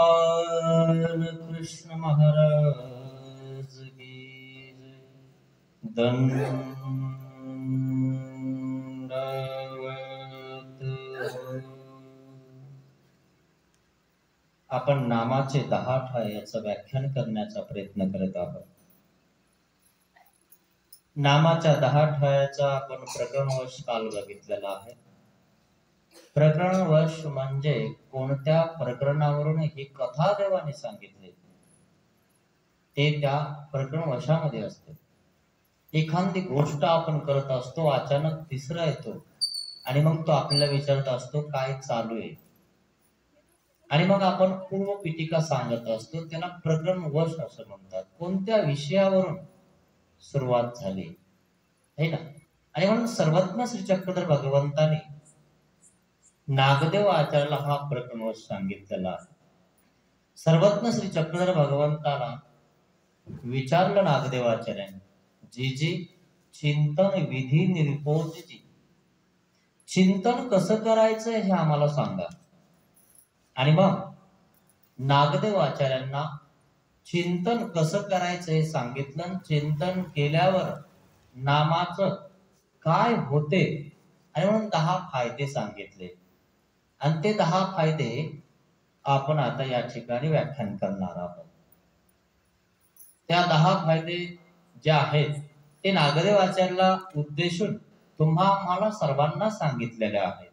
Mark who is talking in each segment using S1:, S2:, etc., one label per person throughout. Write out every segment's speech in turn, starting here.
S1: गोपाल कृष्ण महाराज की जय। दंडवत आपण नामाचे 10 ठाय याचं व्याख्यान करण्याचा प्रयत्न करत आहोत। नामाच्या 10 ठायाचा आपण प्रकरणवश काल बघितलेला आहे। प्रकरणवश म्हणजे कोणत्या प्रकरणावरून ही कथा देवाने सांगितली ते त्या प्रकरणवशामध्ये असते। एखादी गोष्ट आपण करत असतो, अचानक तिसरा येतो आणि मग तो आपल्याला विचारत असतो काय चालू आहे, आणि मग आपण पूर्व पीठिका सांगत असतो, त्याला प्रकरणवश असं म्हणतात। कोणत्या विषयावरून सुरुवात झाली है ना। आणि म्हणून सर्वज्ञ श्री चक्रधर भगवंताने नागदेव आचार्याला हा प्रकरणवश सांगितलेला आहे। सर्वज्ञ श्री चक्रधर भगवंताला विचारलं नागदेव आचार्याने, जी चिंतन विधी निरपोची, चिंतन कसं करायचं हे आम्हाला सांगा। आणि मग नागदेव आचार्यांना चिंतन कसं करायचं हे सांगितलं। चिंतन केल्यावर नामाचं काय होते आणि म्हणून 10 फायदे सांगितले, आणि ते 10 फायदे आपण आता या ठिकाणी व्याख्यान करणार आहोत। त्या 10 फायदे जे आहेत ते नागदेव आचार्याला उद्देशून तुम्हाला सर्वांना सांगितलेले आहेत,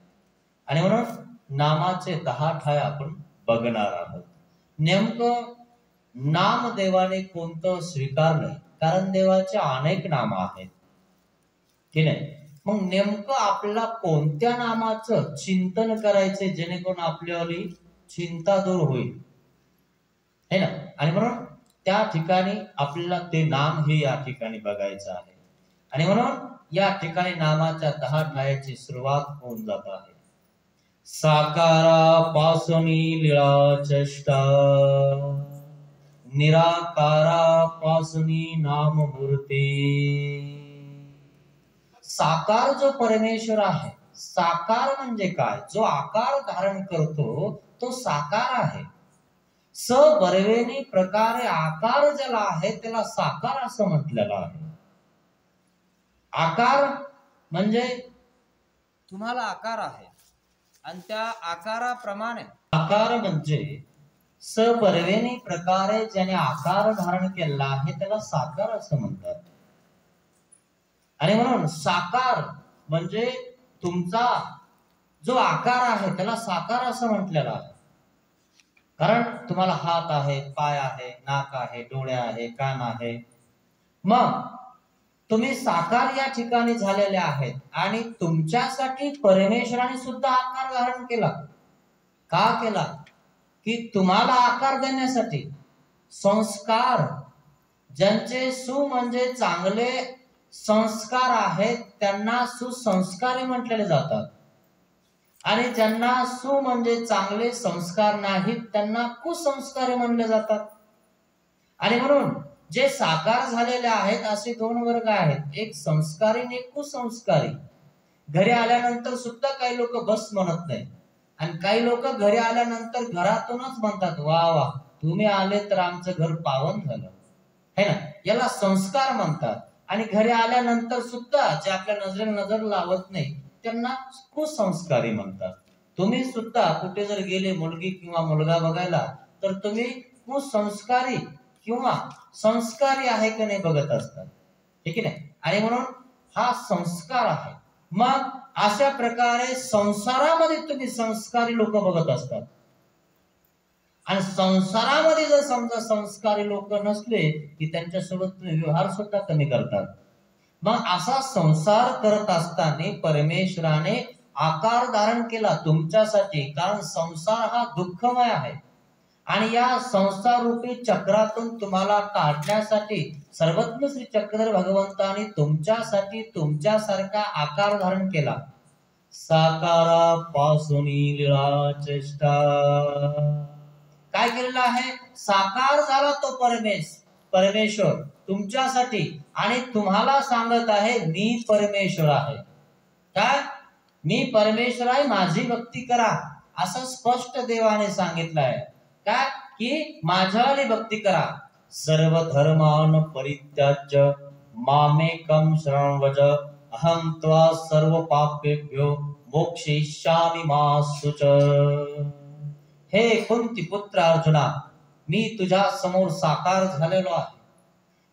S1: आणि म्हणून नामाचे 10 ठाय आपण बघणार आहोत। नेमकं नाम देवाने कोणतं स्वीकारलंय, कारण देवाचे अनेक नाम आहेत की नाही। मग नेमकं आपल्याला कोणत्या नामाचं चिंतन करायचंय जेणेकरून आपल्यावाली चिंता दूर होईल है ना। आणि म्हणून त्या ठिकाणी आपल्याला ते नाम हे या ठिकाणी बघायचं आहे, आणि म्हणून या ठिकाणी नामाच्या 10 ठायाची सुरुवात होऊन जात आहे। साकारापासूनी लीळा चेष्टा, निराकारापासूनी नाम मूर्ती। साकार जो परमेश्वर आहे, साकार म्हणजे काय, जो आकार धारण करतो तो साकार आहे। सबर्वेनी प्रकारे आकार ज्याला आहे त्याला साकार असं म्हटलेलं आहे। आकार म्हणजे तुम्हाला आकार आहे आणि त्या आकाराप्रमाणे, आकार म्हणजे सबर्वेनी प्रकारे ज्याने आकार धारण केला आहे त्याला साकार असं म्हणतात। आणि म्हणून साकार म्हणजे तुमचा जो आकार आहे त्याला साकार असं म्हटलेलं आहे। कारण तुम्हाला हात आहे, पाय आहे, नाक आहे, डोळे आहे, कान आहे, मग तुम्ही साकार या ठिकाणी झालेले आहेत। आणि तुमच्यासाठी परमेश्वराने सुद्धा आकार धारण केला। का केला, की तुम्हाला आकार देण्यासाठी। संस्कार ज्यांचे म्हणजे चांगले संस्कार आहेत त्यांना सुसंस्कारी म्हटलेले जातात, आणि ज्यांना म्हणजे चांगले संस्कार नाहीत त्यांना कुसंस्कारी म्हणले जातात। आणि म्हणून जे साकार झालेले आहेत असे 2 वर्ग आहेत, एक संस्कारी आणि एक कुसंस्कारी। घरी आल्यानंतर सुद्धा काही लोक बस म्हणत नाही, आणि काही लोक घरी आल्यानंतर घरातूनच म्हणतात वा वा तुम्ही आले तर आमचं घर पावन झालं है ना, याला संस्कार म्हणतात। आणि घरी आल्यानंतर सुद्धा जे आपल्या नजरेला नजर लावत नाही त्यांना कुसंस्कारी म्हणतात। तुम्ही सुद्धा कुठे जर गेले मुलगी किंवा मुलगा बघायला तर तुम्ही कुसंस्कारी किंवा संस्कारी आहे की नाही बघत असतात, ठीक आहे ना। आणि म्हणून हा संस्कार आहे। मग अशा प्रकारे संसारामध्ये तुम्ही संस्कारी लोक बघत असतात, आणि संसारामध्ये जर समजा संस्कारी लोक नसले की त्यांच्यासोबत तुम्ही व्यवहार सुद्धा कमी करतात। मग असा संसार करत असताना परमेश्वराने आकार धारण केला तुमच्यासाठी, कारण संसार हा दुःखमय आहे, आणि या संसार रूपी चक्रातून तुम्हाला काढण्यासाठी सर्वज्ञ श्री चक्रधर भगवंताने तुमच्यासाठी तुमच्यासारखा आकार धारण केला। साकारापासूनी लीळा चेष्टा, काय केलेलं आहे, साकार झाला तो परमेश्वर तुमच्यासाठी, आणि तुम्हाला सांगत आहे मी परमेश्वर आहे। काय, मी परमेश्वर आहे, माझी भक्ती करा असं स्पष्ट देवाने सांगितलं आहे। काय की माझ्यावाली भक्ती करा. सर्व धर्मान परित्याज्य मामेकं शरणं व्रज अहं त्वा सर्व पापेभ्यो मोक्षयिष्यामि मा शुच. हे कुंती पुत्र अर्जुना, मी तुझ्या समोर साकार झालेलो आहे.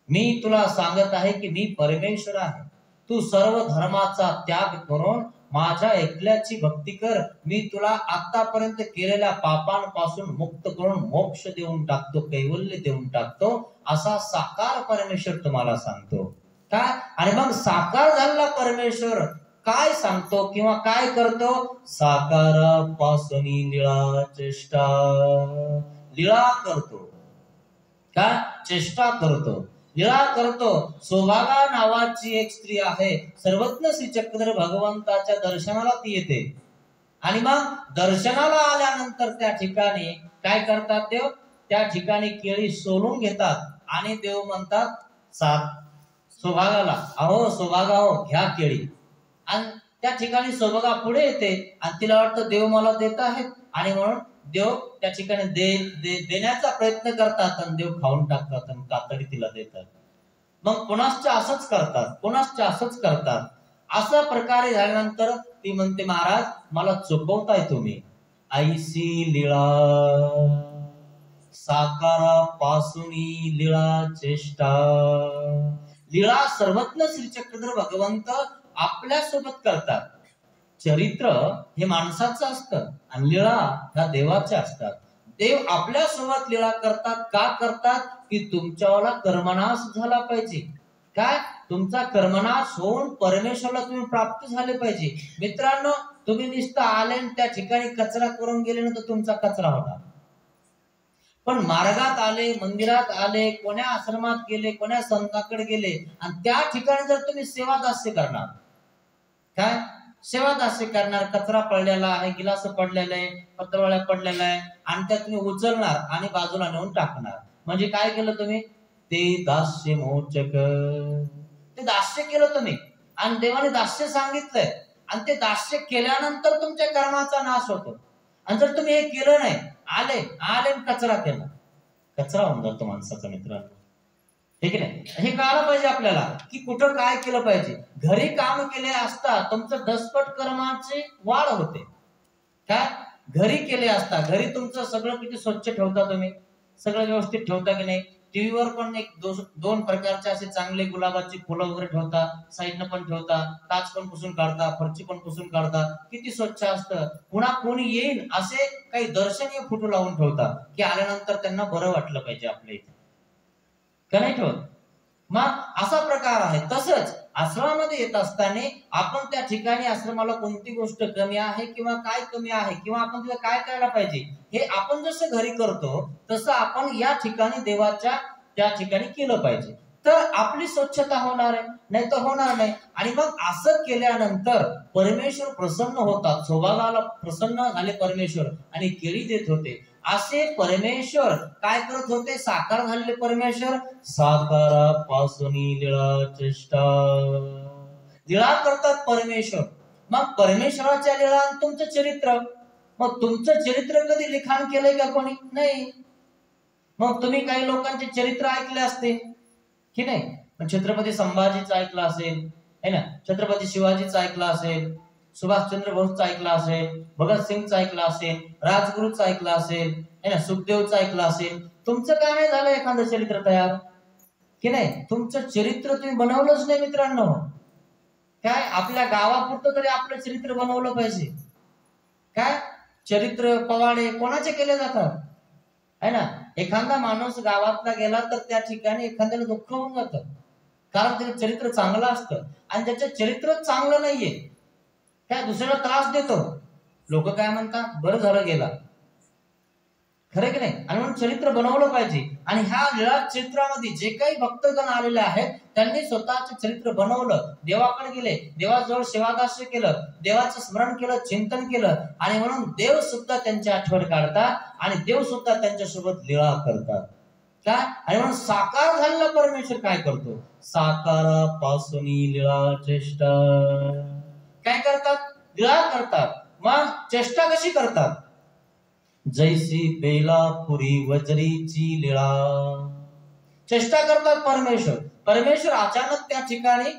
S1: मी तुला सांगत आहे की मी परमेश्वर आहे. तू सर्व धर्माचा त्याग करून माझ्या एकल्याची भक्ती कर. मी तुला आतापर्यंत केलेल्या पापांपासून मुक्त करून मोक्ष देऊन टाकतो, कैवल्य देऊन टाकतो, असा साकार परमेश्वर तुम्हाला सांगतो. काय आणि मग साकार झालेला परमेश्वर काय सांगतो किंवा काय करतो? साकारापासून लीळा चेष्टा, लीळा करतो. काय चेष्टा करतो, लीळा करतो. सौभागा नावाची एक स्त्री आहे, सर्वज्ञ श्री चक्रधर भगवंताच्या दर्शनाला ती येते. आणि मग दर्शनाला आल्यानंतर त्या ठिकाणी काय करतात देव? त्या ठिकाणी केळी सोलून घेतात आणि देव म्हणतात सौभागाला, अहो सौभागा हो घ्या केळी. आणि त्या ठिकाणी सौभागा पुढे येते आणि तिला वाटतं देव मला देत आहेत, आणि म्हणून देव त्या ठिकाणी देण्याचा प्रयत्न करतात आणि देव खाऊन टाकतात आणि कातडी तिला देतात. मग कोणाच्या असंच करतात, कोणाच्या असंच करतात. अशा प्रकारे झाल्यानंतर ती म्हणते महाराज मला चुकवताय तुम्ही. ऐसी लीळा साकारापासून लीळा चेष्टा. लीळा सर्वज्ञ श्री चक्रधर भगवंत आपल्या सोबत करतात. चरित्र हे माणसाचं असतं आणि लीळा ह्या देवाच्या असतात. देव आपल्या सोबत लीळा करतात. का करतात? की तुमच्यावाला कर्मनाश झाला पाहिजे. काय तुमचा कर्मनाश होऊन परमेश्वरला तुम्ही प्राप्त झाले पाहिजे. मित्रांनो, तुम्ही नुसतं आले त्या ठिकाणी कचरा करून गेले ना तर तुमचा कचरा होणार. पण मार्गात आले, मंदिरात आले, कोण्या आश्रमात गेले, कोण्या संतांकडे गेले आणि त्या ठिकाणी जर तुम्ही सेवा दास्य करणार, काय सेवा दास्य करणार, कचरा पडलेला आहे, गिलास पडलेला आहे, पत्रवळ्या पडलेला आहे आणि त्या तुम्ही उचलणार आणि बाजूला नेऊन टाकणार, म्हणजे काय केलं तुम्ही? ते दास्य मोचक, ते दास्य केलं तुम्ही. आणि देवाने दास्य सांगितलंय आणि ते दास्य केल्यानंतर तुमच्या कर्माचा नाश होतो. आणि जर तुम्ही हे केलं नाही, आले आले कचरा केला, कचरा होऊन जातो माणसाचा. मित्रांनो, ठीक आहे, हे कळालं पाहिजे आपल्याला की कुठं काय केलं पाहिजे. घरी काम केले असता तुमचं दसपट कर्माची वाढ होते. काय घरी केले असता, घरी तुमचं सगळं किती स्वच्छ ठेवता, तुम्ही सगळं व्यवस्थित ठेवता की नाही? टीव्हीवर पण एक दोन प्रकारचे असे चांगले गुलाबाची फुलं वगैरे ठेवता, साईडनं पण ठेवता, काच पण पुसून काढता, फरची पण पुसून काढता, किती स्वच्छ असतं. पुन्हा कोणी येईल असे काही दर्शनीय फोटो लावून ठेवता की आल्यानंतर त्यांना बरं वाटलं पाहिजे आपल्या इथे, का नाही ठेवत? मग असा प्रकार आहे. तसंच आश्रमामध्ये येत असताना आपण त्या ठिकाणी आश्रमाला कोणती गोष्ट कमी आहे किंवा काय कमी आहे किंवा आपण तिला काय करायला पाहिजे, हे आपण जसं घरी करतो तसं आपण या ठिकाणी देवाच्या त्या ठिकाणी केलं पाहिजे. तर आपली स्वच्छता होणार आहे, नाही तर होणार नाही. आणि मग असं केल्यानंतर परमेश्वर प्रसन्न होतात. सौभागाला प्रसन्न झाले परमेश्वर आणि केळी देत होते. असे परमेश्वर काय करत होते? साकार झालेले परमेश्वर साकारापासून लीळा चेष्टा, लीळा करतात परमेश्वर. मग परमेश्वराच्या लीळा आणि तुमचं चरित्र, मग तुमचं चरित्र कधी लिखाण केलंय का कोणी? नाही. मग तुम्ही काही लोकांचे चरित्र ऐकले असते की नाही? छत्रपती संभाजीचं ऐकलं असेल, है ना, छत्रपती शिवाजीचं ऐकलं असेल, सुभाषचंद्र बोसचं ऐकलं असेल, भगतसिंगचं ऐकलं असेल, राजगुरूचं ऐकलं असेल, है ना, सुखदेवचं ऐकलं असेल. तुमचं काय नाही झालं एखादं चरित्र तयार की नाही? तुमचं चरित्र तुम्ही बनवलंच नाही मित्रांनो. काय आपल्या गावापुरतं तरी आपलं चरित्र बनवलं पाहिजे. काय चरित्र पवाडे कोणाचे केले जातात, है ना? एखादा माणूस गावातला गेला तर त्या ठिकाणी एखाद्याला दुःख होऊन जातं, कारण त्याचं चरित्र चांगलं असतं आणि ज्याचं चरित्र चांगलं नाहीये काय दुसऱ्याला त्रास देतो. लोक काय म्हणतात? बरं झालं गेला, खरं की नाही? आणि म्हणून चरित्र बनवलं पाहिजे. आणि ह्या लीळा चरित्रामध्ये जे काही भक्तगण आलेले आहेत त्यांनी स्वतःचे चरित्र बनवलं, देवाकडे गेले, देवाजवळ सेवादास्य केलं, देवाचं स्मरण केलं, चिंतन केलं, आणि म्हणून देव सुद्धा त्यांची आठवण काढतात आणि देव सुद्धा त्यांच्यासोबत लीळा करतात. काय आणि म्हणून साकार झालेला परमेश्वर काय करतो? साकारापासून लीळा चेष्टा, काय करतात? लीळा करतात. मग चेष्टा कशी करतात? जैसी बेलापुरी वज्रीची लीळा. चेष्टा करतात परमेश्वर. परमेश्वर अचानक त्या ठिकाणी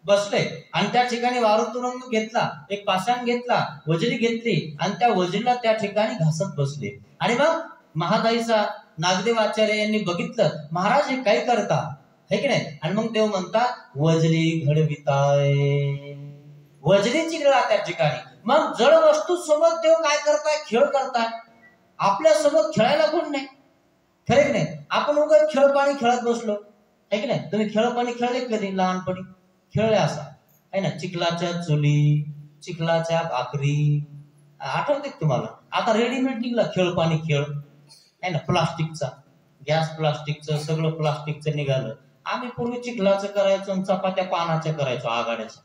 S1: बसले आणि त्या ठिकाणी वारुतुरंग घेतला, एक पाषाण घेतला, वज्री घेतली आणि त्या वज्रीला त्या ठिकाणी घासत बसले. आणि मग महादाईचा नागदेव आचार्य यांनी बघितलं, महाराज हे काय करता, है की नाही. आणि मग देव म्हणतात वज्री घडविताय, वज्रीची लीळा त्या ठिकाणी. मग जड वस्तू सोबत देव काय करताय, खेळ करताय. आपल्या सोबत खेळायला कोण नाही, खरे की नाही. आपण उगाच खेळपाणी खेळत बसलो, है की नाही. तुम्ही खेळपाणी खेळले कधी लहानपणी, खेळले असा आहे ना. चिखलाच्या चुली, चिखलाच्या भाकरी, आठवते तुम्हाला. आता रेडीमेड निघला खेळपाणी खेळ आहे ना, प्लास्टिकचा, गॅस प्लास्टिकचं, सगळं प्लास्टिकचं निघालं. आम्ही पूर्वी चिखलाचं करायचो आणि चपात्या पानाच्या करायचो, आघाड्याच्या,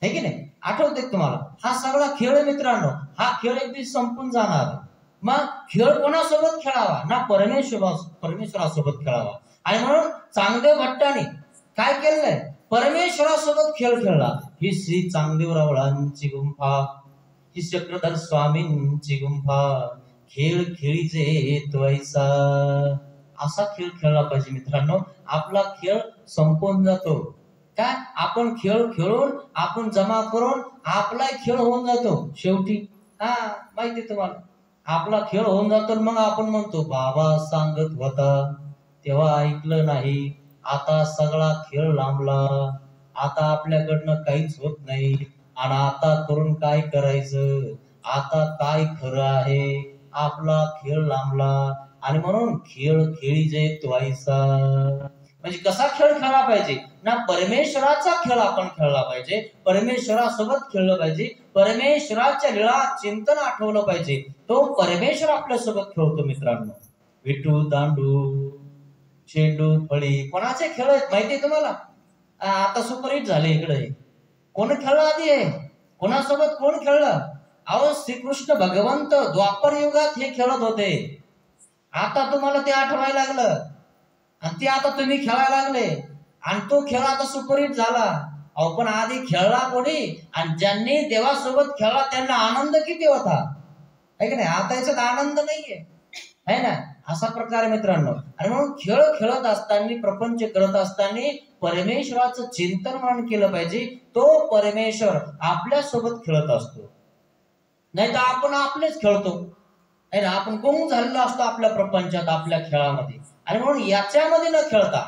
S1: है की नाही. आठवते तुम्हाला. हा सगळा खेळ मित्रांनो, हा खेळ एक दिवस संपून जाणार. मग खेळ कोणासोबत खेळावा ना, परमेश्वरासोबत खेळावा. आणि म्हणून चांगदेव भट्टाने काय केलंय, परमेश्वरासोबत खेळ खेळला. ही श्री चांगदेव रावळांची गुंफा, ही चक्रधर स्वामींची गुंफा, खेळ खेळीचे त्वैसा. असा खेळ खेळला पाहिजे मित्रांनो. आपला खेळ संपून जातो काय, आपण खेळ खेळून, आपण जमा करून आपला खेळ होऊन जातो शेवटी. हा माहिती तुम्हाला, आपला खेळ होऊन जातो. मग आपण म्हणतो बाबा सांगत होता तेव्हा ऐकलं नाही, आता सगळा खेळ लांबला, आता आपल्याकडनं काहीच होत नाही, आणि आता करून काय करायचं, आता काय खरं आहे, आपला खेळ लांबला. आणि म्हणून खेळ खेळीजे त्वाईसा. म्हणजे कसा खेळ खेळला पाहिजे ना, परमेश्वराचा खेळ आपण खेळला पाहिजे, परमेश्वरासोबत खेळलं पाहिजे, परमेश्वराच्या लीळा चिंतन आठवलं पाहिजे. तो परमेश्वर आपल्यासोबत खेळतो मित्रांनो. विटू दांडू, चेंडू फळी, कोणाचे खेळ आहेत माहितीये तुम्हाला. आता सुपरहिट झाले इकडे. कोण खेळलं आधी आहे, कोणासोबत कोण खेळलं. अहो श्रीकृष्ण भगवंत द्वापर युगात हे खेळत होते. आता तुम्हाला ते आठवायला लागलं आणि ते आता तुम्ही खेळायला लागले आणि तो खेळ आता सुपरहिट झाला. अहो पण आधी खेळला कोणी, आणि ज्यांनी देवासोबत खेळला त्यांना आनंद किती होता, है की नाही. आता याच्यात आनंद नाहीये, है ना. असा प्रकार मित्रांनो. आणि म्हणून खेळ खेळत असताना, प्रपंच करत असताना परमेश्वराचं चिंतन म्हणून केलं पाहिजे. तो परमेश्वर आपल्या सोबत खेळत असतो, नाही तर आपण आपलेच खेळतो, है ना. आपण गुंग झालेलो असतो आपल्या प्रपंचात, आपल्या खेळामध्ये. आणि म्हणून याच्यामध्ये न खेळता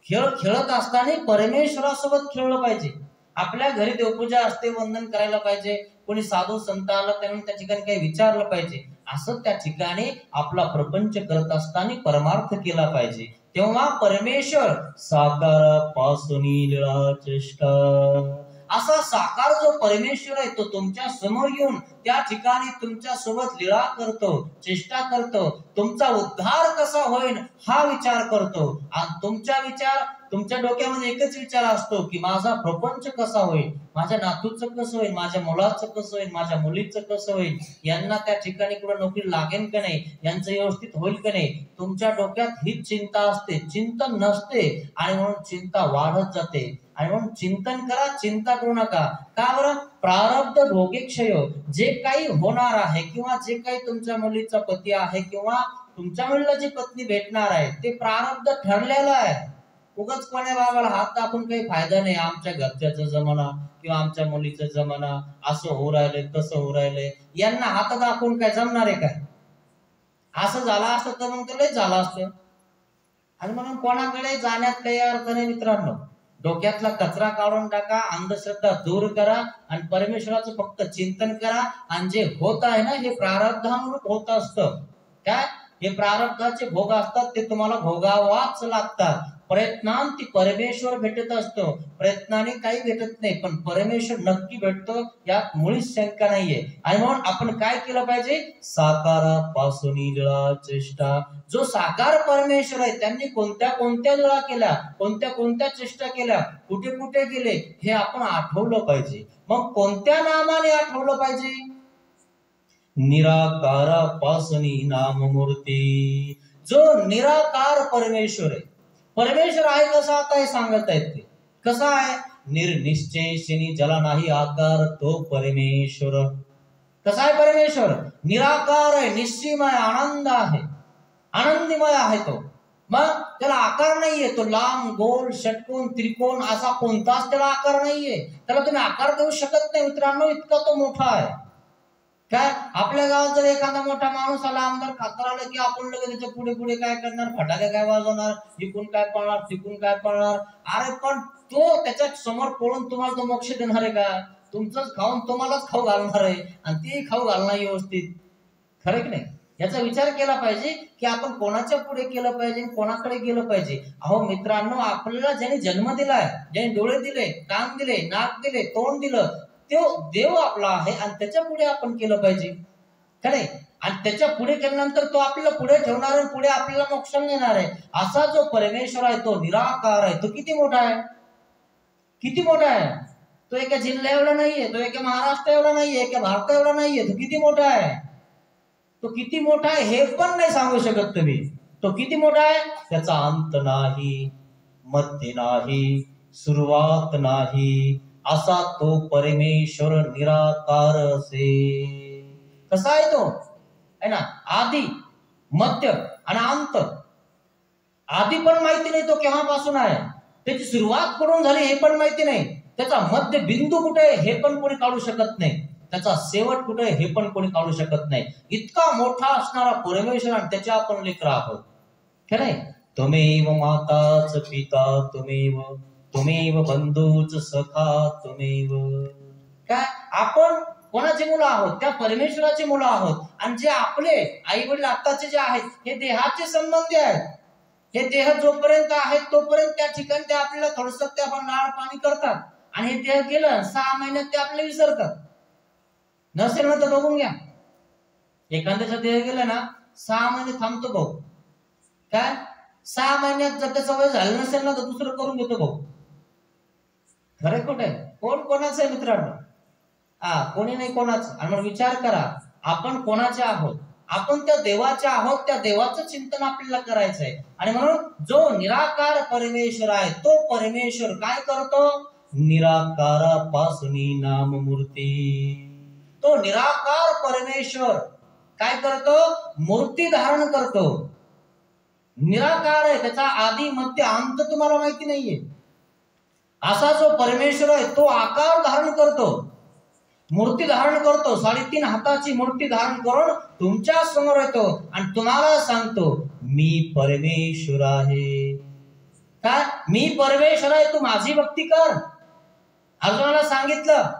S1: खेळ खेळत असताना परमेश्वरासोबत खेळलं पाहिजे. आपल्या घरी देवपूजा असते, वंदन करायला पाहिजे, कोणी साधू संत आला त्यांना त्या ठिकाणी काही विचारलं पाहिजे. असं त्या ठिकाणी आपला प्रपंच करत असताना परमार्थ केला पाहिजे. तेव्हा परमेश्वर साकारापासून लीळा चेष्टा. असा साकार जो परमेश्वर आहे तो तुमच्या समोर येऊन त्या ठिकाणी तुमच्या सोबत लीळा करतो, चेष्टा करतो. तुमचा उद्धार कसा होईल हा विचार करतो. आणि तुमच्या डोक्यामध्ये एकच विचार असतो की माझा प्रपंच कसा होईल, माझ्या नातूचं कसं होईल, माझ्या मुलाचं कसं होईल, माझ्या मुलीचं कसं होईल, यांना त्या ठिकाणी कुठं नोकरी लागेल का नाही, यांचं व्यवस्थित होईल का नाही. तुमच्या डोक्यात हीच चिंता असते, चिंतन नसते. आणि म्हणून चिंता वाढत जाते. आणि म्हणून चिंतन करा, चिंता करू नका. का बरं, प्रारब्ध भोगे क्षय. जे काही होणार आहे किंवा जे काही तुमच्या मुलीचा पती आहे किंवा तुमच्या मुलीला जी पत्नी भेटणार आहे ते प्रारब्ध ठरलेलं आहे. उगाच कोण्या बाबाला हात दाखवून काही फायदा नाही. आमच्या घरच्याचा जमाना किंवा आमच्या मुलीचा जमाना असं होऊ राहिलंय, तसं होऊ राहिलंय, यांना हात दाखवून काय जमणार आहे काय. असं झालं असतं तर मग तर लयच झालं असतं. आणि म्हणून कोणाकडे जाण्यात काही अर्थ नाही मित्रांनो. डोक्यातला कचरा काढून टाका, अंधश्रद्धा दूर करा आणि परमेश्वराचं फक्त चिंतन करा. आणि जे होत आहे ना हे प्रारब्धानुरूप होत असतं. काय, हे प्रारब्धाचे भोग असतात, ते तुम्हाला भोगावाच लागतात. प्रयत्नांती परमेश्वर भेटत असतो, प्रयत्नाने काही भेटत नाही, पण परमेश्वर नक्की भेटतो, यात मुळीच शंका नाहीये. आणि म्हणून आपण काय केलं पाहिजे, साकारापासून लीळा चेष्टा. जो साकार परमेश्वर आहे त्यांनी कोणत्या कोणत्या लीळा केल्या, कोणत्या कोणत्या चेष्टा केल्या, कुठे कुठे गेले हे आपण आठवलं पाहिजे. मग कोणत्या नामाने आठवलं पाहिजे, निराकारापासून नाममूर्ती. जो निराकार परमेश्वर आहे, परमेश्वर आहे कसा आता हे सांगत आहेत ते. कसा आहे, निर्निश्चय ज्याला नाही आकार तो परमेश्वर. कसा आहे परमेश्वर? निराकार आहे, निश्चयमय, आनंद आहे, आनंदमय आहे तो. मग त्याला आकार नाहीये. तो लांब, गोल, षटकोन, त्रिकोण असा कोणताच त्याला आकार नाहीये. त्याला तुम्ही आकार देऊ शकत नाही मित्रांनो, इतका तो मोठा आहे. काय आपल्या गावात जर एखादा मोठा माणूस आला, आमदार खासदार आला, की आपण लगेच त्याच्या पुढे पुढे काय करणार? फटाके काय वाजवणार, इकून काय पळणार, तिकून काय पळणार. अरे पण तो त्याच्या समोर पळून तुम्हाला तो मोक्ष देणार आहे का? तुमचंच खाऊन तुम्हालाच खाऊ घालणार आहे, आणि तेही खाऊ घालणार व्यवस्थित. खरं की नाही? याचा विचार केला पाहिजे की आपण कोणाच्या पुढे केलं पाहिजे, कोणाकडे गेलं पाहिजे. अहो मित्रांनो, आपल्याला ज्याने जन्म दिलाय, ज्याने डोळे दिले, कान दिले, नाक दिले, तोंड दिलं, तो देव आपला आहे, आणि त्याच्या पुढे आपण केलं पाहिजे. खरे? आणि त्याच्या पुढे केल्यानंतर तो आपल्याला पुढे ठेवणार आहे, पुढे आपल्याला मोक्ष नेणार आहे. असा जो परमेश्वर आहे तो निराकार आहे. तो किती मोठा आहे, किती मोठा आहे. तो एका जिल्ह्या एवढा नाहीये, तो एका महाराष्ट्र एवढा नाहीये, एका भारत एवढा नाहीये. तो किती मोठा आहे, तो किती मोठा आहे हे पण नाही सांगू शकत तुम्ही. तो किती मोठा आहे, त्याचा अंत नाही, मध्य नाही, सुरुवात नाही, असा तो परमेश्वर निराकार असे. कसा आहे तो? है ना, आदि, मध्य आणि अंत. आदि पण माहिती नाही तो केव्हापासून आहे, त्याची सुरुवात कुठून झाली हे पण माहिती नाही, त्याचा मध्य बिंदू कुठे हे पण कोणी काढू शकत नाही, त्याचा शेवट कुठे हे पण कोणी काढू शकत नाही. इतका मोठा असणारा परमेश्वर, आणि त्याच्या आपण लेकर आहोत. खरं आहे? त्वमेव माताच पिता त्वमेव, त्वमेव बंधूच सखा त्वमेव. काय आपण कोणाचे मुलं आहोत? त्या परमेश्वराचे मुलं आहोत. आणि जे आपले आई वडील आत्ताचे जे आहेत, हे देहाचे संबंधी आहेत. हे देह जोपर्यंत आहेत तोपर्यंत त्या ठिकाणी ते आपल्याला थोडस ते आपण लाड पाणी करतात, आणि हे देह गेलं 6 महिन्यात ते आपल्याला विसरतात. नसेल ना तर बघून घ्या, एखाद्याचा देह गेला ना 6 महिने थांबतो भाऊ. काय 6 महिन्यात जर त्याचं वय झालं नसेल ना तर दुसरं करून घेतो भाऊ. खरं कुठे? कोण कोणाचं आहे मित्रांनो? कोणी नाही कोणाचं. आणि मग विचार करा, आपण कोणाचे आहोत? आपण त्या देवाचे आहोत. त्या देवाचं चिंतन आपल्याला करायचं आहे. आणि म्हणून जो निराकार परमेश्वर आहे तो परमेश्वर काय करतो? निराकारापासून नाम मूर्ती. तो निराकार परमेश्वर काय करतो? मूर्ती धारण करतो. निराकार आहे, त्याचा आदि मध्य अंत तुम्हाला माहिती नाहीये. असा जो परमेश्वर आहे तो आकार धारण करतो, मूर्ती धारण करतो. 3.5 हाताची मूर्ती धारण करून तुमच्या समोर येतो आणि तुम्हाला सांगतो मी परमेश्वर आहे. काय? मी परमेश्वर आहे, तू माझी भक्ती कर. अर्जुनाला सांगितलं,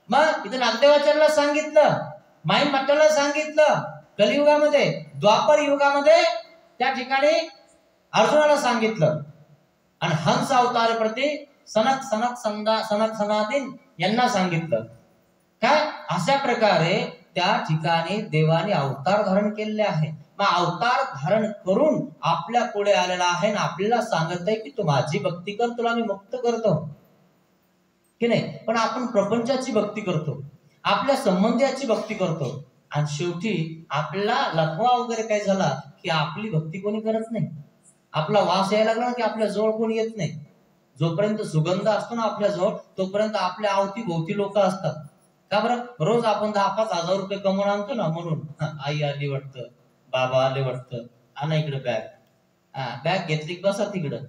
S1: मग इथे नागदेवाचार्याला सांगितलं, माई मट्टाला सांगितलं, कलियुगामध्ये, द्वापर युगामध्ये त्या ठिकाणी अर्जुनाला सांगितलं, आणि हंस अवतार प्रती सनक सनातीन यांना सांगितलं. काय? अशा प्रकारे त्या ठिकाणी देवाने अवतार धारण केलेले आहे. मग अवतार धारण करून आपल्या पुढे आलेला आहे आणि आपल्याला सांगत आहे की तू माझी भक्ती कर, तुला मी मुक्त करतो, की नाही? पण आपण प्रपंचाची भक्ती करतो, आपल्या संबंधाची भक्ती करतो, आणि शेवटी आपल्याला लकवा वगैरे काय झाला की आपली भक्ती कोणी करत नाही. आपला वास यायला लागला की आपल्या जवळ कोणी येत नाही. जोपर्यंत सुगंध असतो ना आपल्या जवळ, तोपर्यंत आपल्या अवती भोवती लोक असतात. का बरं? रोज आपण 10-5 हजार रुपये कमवून आणतो ना, म्हणून आई आली वाटतं, बाबा आले वाटतं, आणा इकडे बॅग घेतली बसा तिकडं,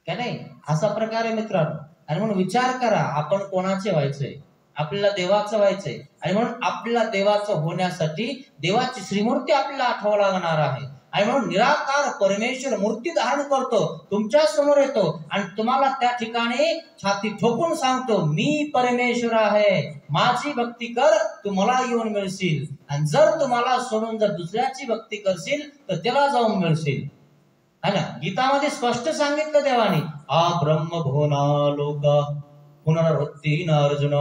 S1: का नाही? असा प्रकार आहे मित्रांनो. आणि म्हणून विचार करा, आपण कोणाचे व्हायचंय? आपल्याला देवाचं व्हायचंय. आणि म्हणून आपल्याला देवाचं होण्यासाठी देवाची श्रीमूर्ती आपल्याला आठवावं लागणार आहे. आणि म्हणून निराकार परमेश्वर मूर्ती धारण करतो, तुमच्या समोर येतो, आणि तुम्हाला त्या ठिकाणी छाती ठोकून सांगतो मी परमेश्वर आहे, माझी भक्ती कर, तू मला येऊन मिळशील. आणि जर तुम्हाला सोडून जर दुसऱ्याची भक्ती करशील तर त्याला जाऊन मिळशील. है ना? गीतामध्ये स्पष्ट सांगितलं देवाने, आ ब्रह्म भुवना लोका पुनर्वृत्ती न अर्जुन.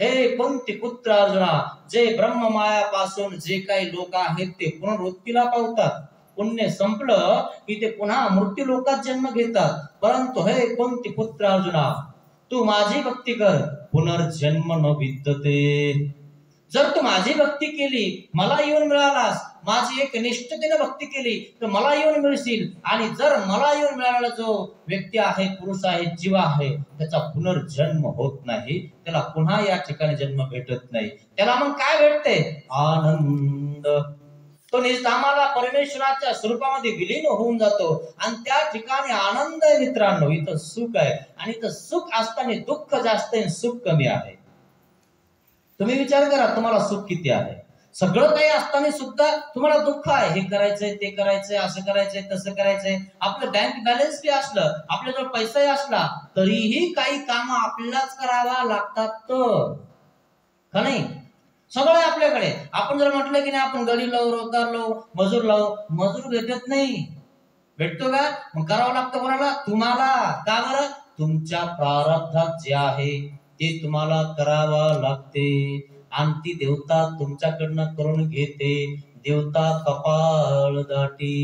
S1: हे कुंती पुत्र अर्जुना, जे ब्रह्म मायापासून जे काही लोक आहेत ते पुनर्वृत्तीला पावतात. पुण्य संपलं की ते पुन्हा मृत्यू लोकात जन्म घेतात. परंतु हे कुंती पुत्र अर्जुना, तू माझी भक्ती कर, पुनर्जन्म न विद्यते. जर तू माझी भक्ती केली, मला येऊन मिळालास, माझी एक निष्ठतेने भक्ती केली तर मला येऊन मिळशील. आणि जर मला येऊन मिळालेला जो व्यक्ती आहे, पुरुष आहे, जीव आहे, त्याचा पुनर्जन्म होत नाही, त्याला पुन्हा या ठिकाणी जन्म भेटत नाही. त्याला मग काय भेटते? आनंद. तो निजधामाला परमेश्वराच्या स्वरूपामध्ये विलीन होऊन जातो आणि त्या ठिकाणी आनंद आहे मित्रांनो. इथं सुख आहे आणि इथं सुख असताना दुःख जास्त आहे, सुख कमी आहे. तुम्ही विचार करा, तुम्हाला सुख किती आहे? सगळं काही असताना सुद्धा तुम्हाला दुःख आहे. हे करायचंय, ते करायचंय, असं करायचंय, तसं करायचंय. आपलं बँक बॅलन्स बी असलं, आपल्याजवळ पैसाही असला, तरीही काही काम आपल्यालाच करावा लागतात का नाही? सगळं आपल्याकडे. आपण जर म्हटलं की नाही आपण गडी लावू, रोजगार लावू, मजूर लावू, मजूर भेटत नाही. भेटतो का? मग करावं लागतं कोणाला? तुम्हाला. का बरं? तुमच्या प्रारब्धात जे आहे ते तुम्हाला करावं लागते आणि ती देवता तुमच्याकडनं करून घेते. देवता कपाळ दाटी.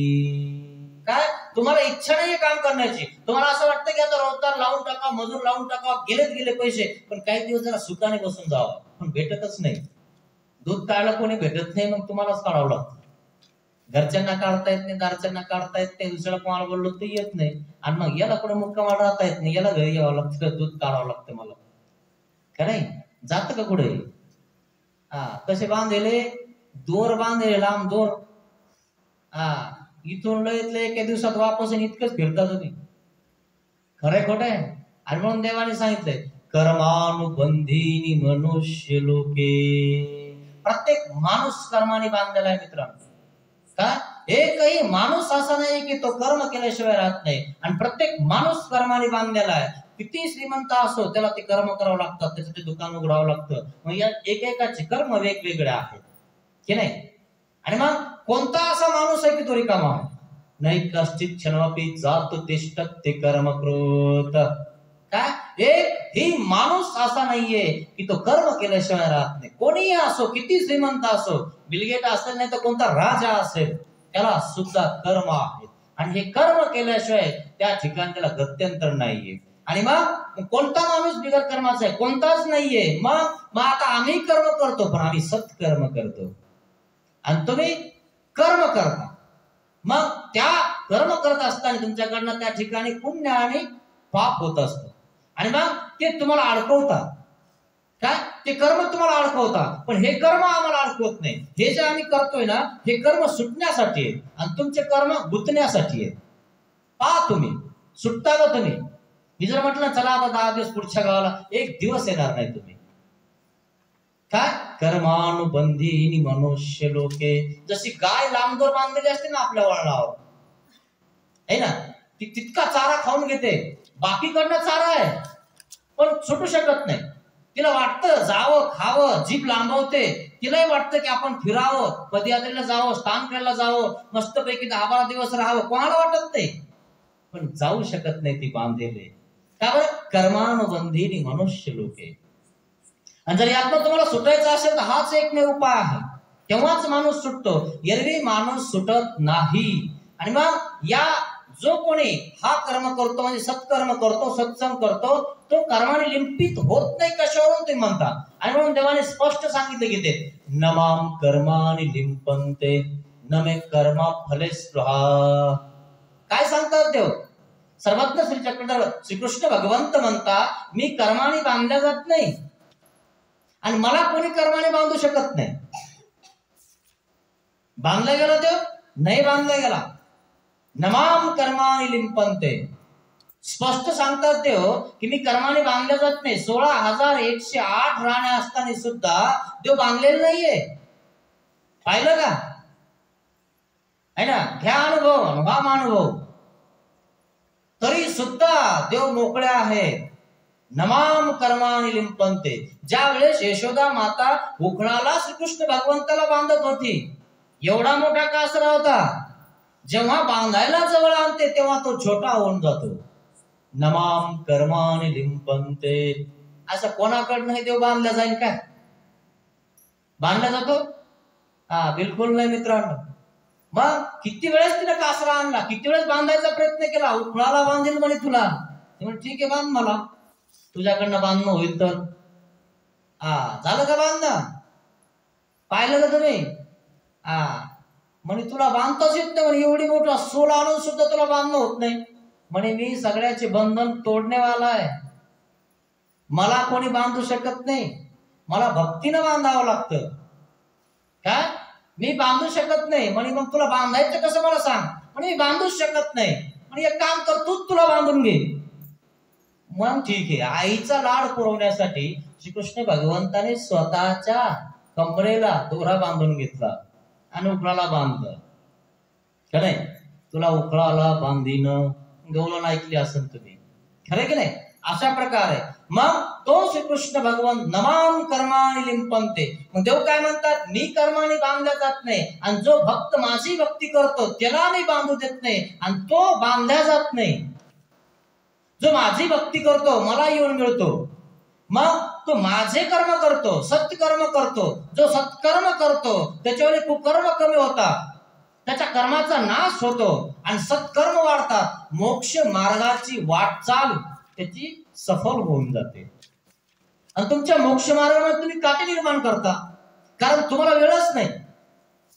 S1: काय तुम्हाला इच्छा नाहीये काम करण्याची? तुम्हाला असं वाटतं की आता रोजगार लावून टाका, मजूर लावून टाका, गेलेच गेले पैसे, पण काही दिवस जरा सुखाने बसून जावं, पण भेटतच नाही. दूध काढायला कोणी भेटत नाही, मग तुम्हालाच काढावं लागतं. घरच्यांना काढता येत नाही, दारच्यांना काढता येत नाही, दुसऱ्याला कोणाला बोललो तर येत नाही, आणि मग याला कुठे मुक्कामाला राहता येत नाही, याला घरी यावं लागतं, दूध काढावं लागतं मला. का नाही? जात का कुठे? कसे बांधलेले? दोर बांधलेले, लांब दोर. इथून लय एका दिवसात वापस इतकंच फिरता तुम्ही. खरंय खोटं आहे? आणि म्हणून देवाने सांगितलंय, कर्मानुबंधीनी मनुष्य लोके. प्रत्येक माणूस कर्माने बांधलेला आहे मित्रांनो. का? एकही माणूस असा नाही की तो कर्म केल्याशिवाय राहत नाही, आणि प्रत्येक माणूस कर्माने बांधलेला आहे. किती श्रीमंत असो, त्याला ते कर्म करावं लागतात, त्याचं ते दुकान उघडावं लागतं. मग या एकेकाचे कर्म वेगवेगळे आहेत की नाही? आणि मग कोणता असा माणूस आहे की तो रिकामा आहे? नाही कश्चित क्षणापि जात तिष्ठत ते कर्मकृत. काय? एक ही माणूस असा नाहीये की तो कर्म केल्याशिवाय राहत नाही. कोणीही असो, किती श्रीमंत असो, बिलगेट असेल नाही तर कोणता राजा असेल, त्याला सुद्धा कर्म आहे, आणि हे कर्म केल्याशिवाय त्या ठिकाणी त्याला गत्यंतर नाहीये. आणि मग कोणता माणूस बिगर कर्माचा आहे? कोणताच नाहीये. मग आता आम्ही कर्म करतो, पण आम्ही सत्कर्म करतो, आणि तुम्ही कर्म करता. मग त्या कर्म करत असताना तुमच्याकडनं त्या ठिकाणी पुण्य आणि पाप होत असतं, आणि मग ते तुम्हाला अडकवतात. काय? ते कर्म तुम्हाला अडकवतात, पण हे कर्म आम्हाला अडकवत नाही. हे जे आम्ही करतोय ना, हे कर्म सुटण्यासाठी आहे, आणि तुमचे कर्म गुंतण्यासाठी आहे. पहा तुम्ही, सुटता का तुम्ही? मी जर म्हटलं चला आता 10 दिवस पुढच्या गावाला, एक दिवस येणार नाही तुम्ही. काय? कर्मानुबंधीनी मनुष्य लोके. जशी गाय लांबदोर बांधलेली असते ना आपल्या वळणावर, है ना, ती तितका चारा खाऊन घेते, बाकीकडनं चारा आहे पण सुटू शकत नाही. तिला वाटतं जावं, खावं, जीभ लांबवते, तिलाही वाटतं की आपण फिरावं, पदयात्रेला जावं, स्थान करायला जावं, मस्तपैकी 10-12 दिवस राहावं, कोणाला वाटत नाही, पण जाऊ शकत नाही ती बांधलेले. का बरं? कर्मानुबंधीनी मनुष्य लोके. आणि जर यातनं तुम्हाला सुटायचं असेल तर हाच एकमेव उपाय आहे, तेव्हाच माणूस सुटतो. एरवी माणूस सुटत नाही. आणि मग या जो कोणी हा कर्म करतो, म्हणजे सत्कर्म करतो, सत्संग करतो, तो कर्माने लिंपित होत नाही. कशावरून तुम्ही म्हणता? आणि म्हणून देवाने स्पष्ट सांगितले की ते नमाम कर्मानि लिंपन्ते न मे कर्मा फले स्पृहा. काय सांगतात देव? सर्वज्ञ श्री चक्रधर श्रीकृष्ण भगवंत म्हणता, मी कर्माने बांधल्या जात नाही, आणि मला कोणी कर्माने बांधू शकत नाही. बांधला गेला देव? नाही बांधला गेला. नमाम कर्मानि लिंपन्ते. स्पष्ट सांगतात देव की मी कर्माने बांधल्या जात नाही. 16,108 राण्या असताना सुद्धा देव बांधलेला नाहीये. पाहिलं का? है ना? घ्या अनुभव, अनुभव. तरी सुद्धा देव मोकळे आहे. नमाम कर्मानि लिंपन्ते. ज्या वेळेस यशोदा माता उखळाला श्रीकृष्ण भगवंताला बांधत होती, एवढा मोठा कासरा होता, जेव्हा बांधायला जवळ आणते तेव्हा तो छोटा होऊन जातो. नमाम कर्मानि लिंपन्ते. असं कोणाकडनं देव बांधला जाईल काय? बांधला जातो? बिलकुल नाही मित्रांनो. मग किती वेळेस तिने कासरा आणला, किती वेळेस बांधायचा प्रयत्न केला, उखळाला बांधेल म्हणे तुला, ठीक आहे बांध, मला तुझ्याकडनं बांधणं होईल तर. झालं का बांधणं? पाहिलं का तुम्ही? म्हणे तुला बांधताच येत नाही म्हणे, एवढी मोठा सोल आणून सुद्धा तुला बांधणं होत नाही म्हणे. मी सगळ्याचे बंधन तोडणेवाला आहे, मला कोणी बांधू शकत नाही, मला भक्तीनं बांधावं लागतं. काय मी बांधू शकत नाही म्हणे. मग तुला बांधायचं कसं मला सांग म्हणे. मी बांधूच शकत नाही म्हणे. एक काम कर, तूच तुला बांधून घे. मग ठीक आहे. आईचा लाड पुरवण्यासाठी श्रीकृष्ण भगवंताने स्वतःच्या कमरेला दोरा बांधून घेतला आणि उकळाला बांधलं. का नाही? तुला उकळाला बांधीन गवलन ऐकली असेल तुम्ही, खरं की नाही? अशा प्रकारे मग तो श्रीकृष्ण भगवान नमाम कर्माणी लिंपंते. मग देव काय म्हणतात? मी कर्माने बांधल्या जात नाही, आणि जो भक्त माझी भक्ती करतो त्याला मी बांधू देत नाही, आणि तो बांधल्या जात नाही. जो माझी भक्ती करतो मला येऊन मिळतो. मग तो माझे कर्म करतो, सत्कर्म करतो. जो सत्कर्म करतो त्याच्यावर कुकर्म कमी होतात, त्याच्या कर्माचा नाश होतो आणि सत्कर्म वाढतात. मोक्ष मार्गाची वाटचाल त्याची सफल होऊन जाते. आणि तुमच्या मोक्ष मार्गामध्ये तुम्ही काटे निर्माण करता, कारण तुम्हाला वेळच नाही.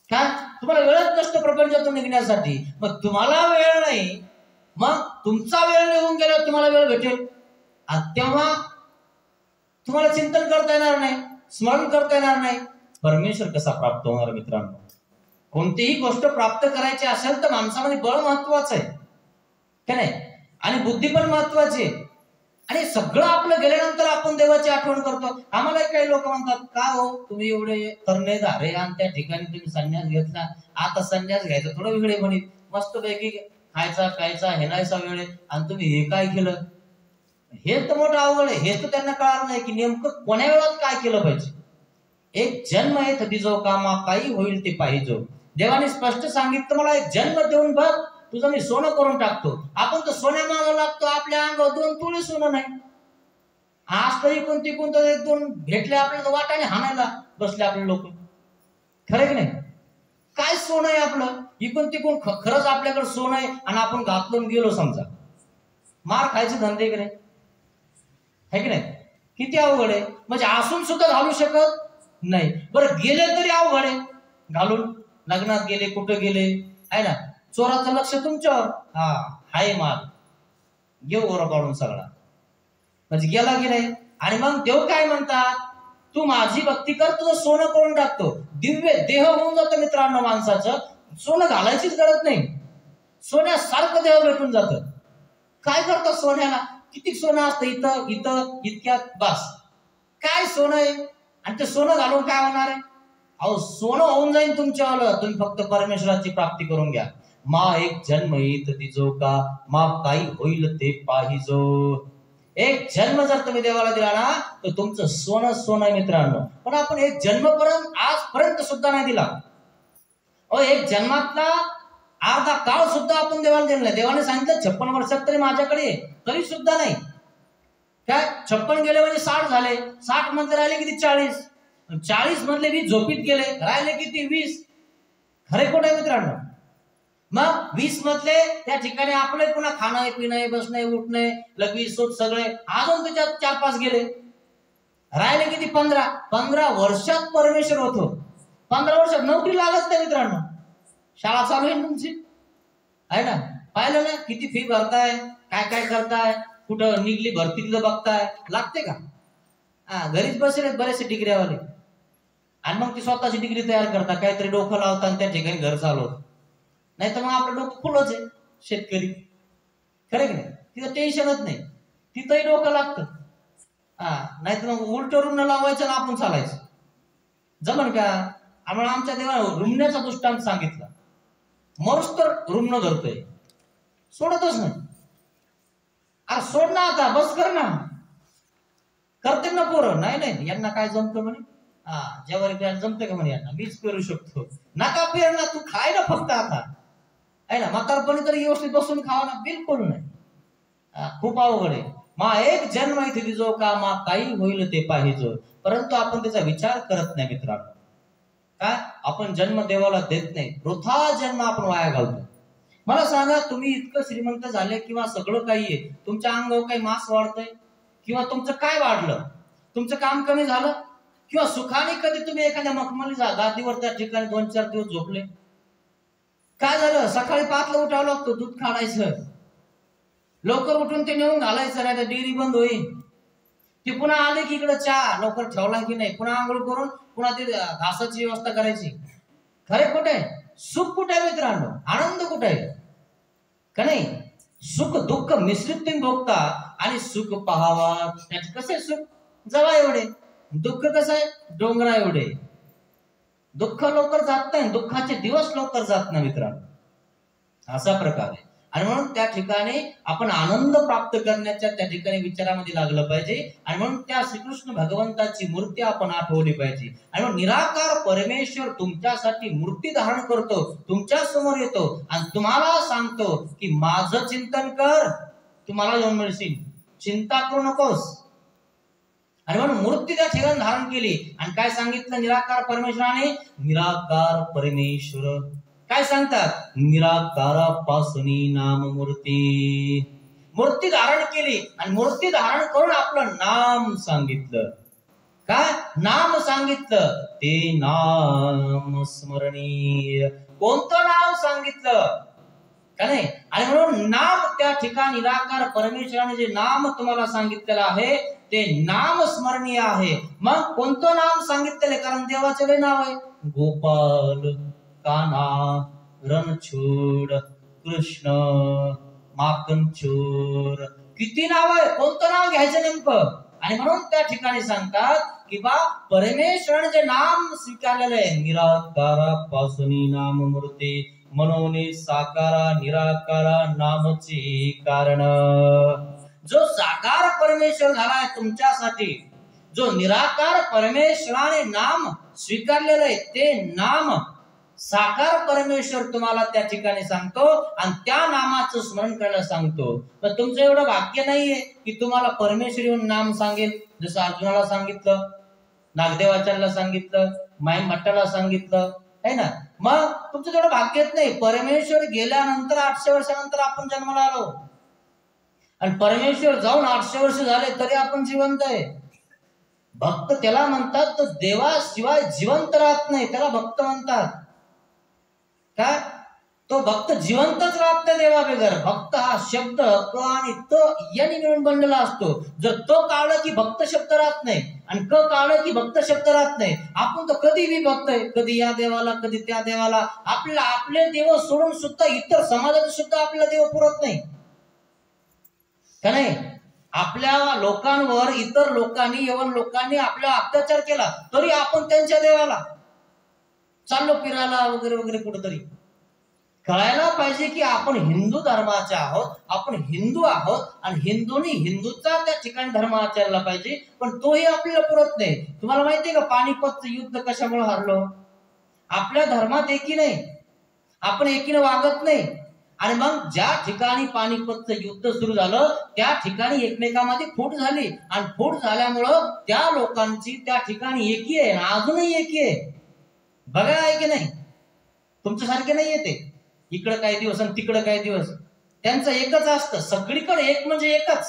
S1: काय तुम्हाला वेळच नसतो प्रपंचातून निघण्यासाठी. मग तुम्हाला वेळ नाही, मग तुमचा वेळ निघून गेल्यावर तुम्हाला वेळ भेटेल, आणि तेव्हा तुम्हाला चिंतन करता येणार नाही, स्मरण करता येणार नाही. परमेश्वर कसा प्राप्त होणार मित्रांनो? कोणतीही गोष्ट प्राप्त करायची असेल तर माणसामध्ये बळ महत्वाचं आहे, का नाही? आणि बुद्धी पण महत्वाची आहे. आणि सगळं आपलं गेल्यानंतर आपण देवाची आठवण करतो. आम्हाला काही लोक म्हणतात, का हो तुम्ही एवढे कर्णधारे आणि त्या ठिकाणी तुम्ही संन्यास घेतला, आता संन्यास घ्यायचा थोडं वेगळे म्हणे, मस्त पैकी खायचा प्यायचा हेलायचा वेळ आहे, आणि तुम्ही हे काय केलं? हे तर मोठं अवघड आहे. हे तर त्यांना कळालं नाही की नेमकं कोण्या वेळात काय केलं पाहिजे. एक जन्म आहे तरी जो कामा काही होईल ते पाहिजे. देवाने स्पष्ट सांगितलं, मला एक जन्म देऊन बघ, तुझं मी सोनं करून टाकतो. आपण तर सोन्या मागायला लागतो, आपल्या अंगावर 2 तोळे सोनं नाही. आज तरी कोणती कोणतं 1-2 भेटले आपल्याला वाटाने हाणायला बसले आपले लोक, खरं की नाही? काय सोनं आहे आपलं? इकून तिकून खरंच आपल्याकडे सोनं आहे, आणि आपण घातलून गेलो समजा, मार खायचे धंदे की नाही, है की नाही? किती अवघड आहे. म्हणजे असून सुद्धा घालू शकत नाही. बरं गेले तरी अवघड आहे घालून. लग्नात गेले, कुठं गेले, आहे ना? चोराचं लक्ष तुमच्यावर, हाय माल घेऊ ओरा काढून सगळा, म्हणजे गेला की नाही. आणि मग देव काय म्हणतात? तू माझी भक्ती कर, तुझं सोनं करून टाकतो. दिव्य देह होऊन जातं मित्रांनो माणसाचं. सोनं घालायचीच गरज नाही, सोन्यासारखं देह भेटून जातं. काय करतं सोन्याला? किती सोनं असतं इथं इथं इतक्यात, बस काय सोनं आहे. आणि ते सोनं घालून काय होणार आहे? अहो सोनं होऊन जाईल तुमच्यावालं. तुम्ही फक्त परमेश्वराची प्राप्ती करून घ्या. मा एक जन्म येत तिजो का, मा काही होईल ते पाहिजो. एक जन्म जर तुम्ही देवाला दिला ना, तर तुमचं सोनं सोनं आहे मित्रांनो. पण आपण एक जन्मपर्यंत आजपर्यंत सुद्धा नाही दिला. अहो एक जन्मातला अर्धा काळ सुद्धा आपण देवाला दिला नाही. देवाने सांगितलं 56 वर्षात तरी माझ्याकडे, तरी सुद्धा नाही. काय 56 गेले म्हणजे 60 झाले, 60 मधले राहिले किती? 40. 40 मधले 20 झोपीत गेले, राहिले किती? 20. खरे खोट आहे मित्रांनो? मग 20 मधले त्या ठिकाणी आपले पुन्हा खाणं पिणं बसणे उठणे लग्वी सूट सगळे, अजून त्याच्यात 4-5 गेले, राहिले किती? 15. 15 वर्षात परमेश्वर होतो. 15 वर्षात नोकरी लागत नाही मित्रांनो. शाळा चालू आहे तुमची, आहे ना? पाहिलं ना किती फी भरताय, काय काय करताय, कुठं निघली भरती तिथं बघताय, लागते का? घरीच बसले बरेचसे डिग्र्यावाले, आणि मग ती स्वतःची डिग्री तयार करतात, काहीतरी डोकं लावतात आणि त्या ठिकाणी घर चालवतात. नाही तर मग आपलं डोकं फुलच आहे शेतकरी, खरं की नाही? तिथं टेन्शनच नाही, तिथंही डोकं लागतं. नाही तर मग उलट रुग्ण लावायचं ना आपण चालायचं, जमन का? आम्हाला आमच्या देवाला रुमण्याचा दृष्टांत सांगितला. मरुस तर रुग्ण धरतोय, सोडतच नाही. अरे सोड ना आता, बस कर ना. करते ना पोरं, नाही नाही यांना काय जमतं म्हणे, ज्यावर जमतं का म्हणे, यांना मीच पेरू शकतो. नका पेर ना, तू खाय ना फक्त आता, आहे ना? म्हातारपणी तरी व्यवस्थित बसून खावा ना. बिलकुल नाही. खूप अवघड आहे. मा एक जन्म इथे जो का मा काही होईल ते पाहिजे, परंतु आपण त्याचा विचार करत नाही मित्रांनो. काय आपण जन्म देवाला देत नाही, वृथा जन्म आपण वाया घालतो. मला सांगा, तुम्ही इतकं श्रीमंत झाले किंवा सगळं काही आहे, तुमच्या अंगावर काही मांस वाढतंय किंवा तुमचं काय वाढलं? तुमचं काम कमी झालं? किंवा सुखाने कधी तुम्ही एखाद्या मखमली गादीवर त्या ठिकाणी 2-4 दिवस झोपले? काय झालं? सकाळी 5ला उठावं लागतं, दूध काढायचं, लवकर उठून ते नेऊन घालायचं, नाही तर डेअरी बंद होईल. ते पुन्हा आले की इकडे चहा लवकर ठेवला की नाही, पुन्हा आंघोळ करून पुन्हा ते घासाची व्यवस्था करायची. खरे कुठे आहे? सुख कुठे आहे मित्रांनो? आनंद कुठे आहे? का नाही? सुख दुःख मिश्रित तुम्ही भोगता आणि सुख पाहावा त्यात कसे सुख जवळ एवढे, दुःख कसं आहे डोंगरा एवढे. दुःख लवकर जात नाही, दुःखाचे दिवस लवकर जात नाही मित्रांनो, असा प्रकार आहे. आणि म्हणून त्या ठिकाणी आपण आनंद प्राप्त करण्याच्या त्या ठिकाणी विचारामध्ये लागलं पाहिजे. आणि म्हणून त्या श्रीकृष्ण भगवंताची मूर्ती आपण आठवली पाहिजे. आणि म्हणून निराकार परमेश्वर तुमच्यासाठी मूर्ती धारण करतो, तुमच्या समोर येतो आणि तुम्हाला सांगतो की माझं चिंतन कर, तुम्हाला येऊन मिळशील, चिंता करू नकोस. आणि म्हणून मूर्ती त्या ठिकाणी धारण केली आणि काय सांगितलं निराकार परमेश्वराने? निराकार परमेश्वर काय सांगतात? निराकारापासूनी नाम मूर्ती. मूर्ती धारण केली आणि मूर्ती धारण करून आपलं नाम सांगितलं. काय नाम सांगितलं? ते नाम स्मरणीय. कोणतं नाव सांगितलं का नाही? आणि म्हणून नाम त्या ठिकाणी निराकार परमेश्वराने जे नाम तुम्हाला सांगितलेलं आहे ते नाम स्मरणीय आहे. मग कोणतं नाम सांगितलेलं? कारण देवाचे लय नाव आहे, गोपाल, कान्हा, रणछोड, कृष्ण, माखनचोर, किती नाव आहे, कोणतं नाव घ्यायचं नेमकं? आणि म्हणून त्या ठिकाणी सांगतात की बा परमेश्वराने जे नाम स्वीकारलेलं आहे निराकारापासून नाम मूर्ती, म्हणून साकारा निराकारा नामची कारण. जो साकार परमेश्वर झालाय तुमच्यासाठी, जो निराकार परमेश्वराने नाम स्वीकारलेलं आहे ते नाम साकार परमेश्वर तुम्हाला त्या ठिकाणी सांगतो आणि त्या नामाचं स्मरण करायला सांगतो. पण तुमचं एवढं भाग्य नाहीये की तुम्हाला परमेश्वर येऊन नाम सांगेल. जसं अर्जुनाला सांगितलं, नागदेवाचार्यला सांगितलं, माईन भट्टाला सांगितलं है ना. मग तुमचं तेवढं भाग्यच नाही. परमेश्वर गेल्यानंतर 800 वर्षानंतर आपण जन्माला आलो आणि परमेश्वर जाऊन 800 वर्ष झाले तरी आपण जिवंत आहे. भक्त त्याला म्हणतात तो देवाशिवाय जिवंत राहत नाही, त्याला भक्त म्हणतात. काय? तो भक्त जिवंतच राहत नाही देवाबेगर. भक्त हा शब्द क आणि त यांनी मिळून बनलेला असतो. जर तो काढलं की भक्त शब्द राहत नाही आणि क काढलं की भक्त शब्द राहत नाही. आपण तर कधी बी भक्त आहे, कधी या देवाला कधी त्या देवाला. आपल्याला आपले देव सोडून सुद्धा इतर समाजात सुद्धा आपल्याला देव पुरत नाही का नाही. आपल्या लोकांवर इतर लोकांनी यवन लोकांनी आपला अत्याचार केला तरी आपण त्यांच्या देवाला चाललो फिरायला वगैरे वगैरे कुठेतरी. कळायला पाहिजे की आपण हिंदू धर्माचे आहोत, आपण हिंदू आहोत आणि हिंदूंनी हिंदूचा त्या ठिकाणी धर्म आचरला पाहिजे. पण तोही आपल्याला पुरत नाही. तुम्हाला माहितीये का पानिपतचं युद्ध कशामुळे हारलो? आपल्या धर्मात एकी नाही, आपण एकीने वागत नाही. आणि मग ज्या ठिकाणी पानिपतचं युद्ध सुरू झालं त्या ठिकाणी एकमेकांमध्ये फूट झाली आणि फूट झाल्यामुळं त्या लोकांची त्या ठिकाणी एकी आहे, अजूनही एकी आहे. बघा आहे की नाही? तुमच्यासारखे नाही येते इकडं काही दिवस आणि तिकडं काही दिवस. त्यांचं एकच असतं, सगळीकडे एक म्हणजे एकच.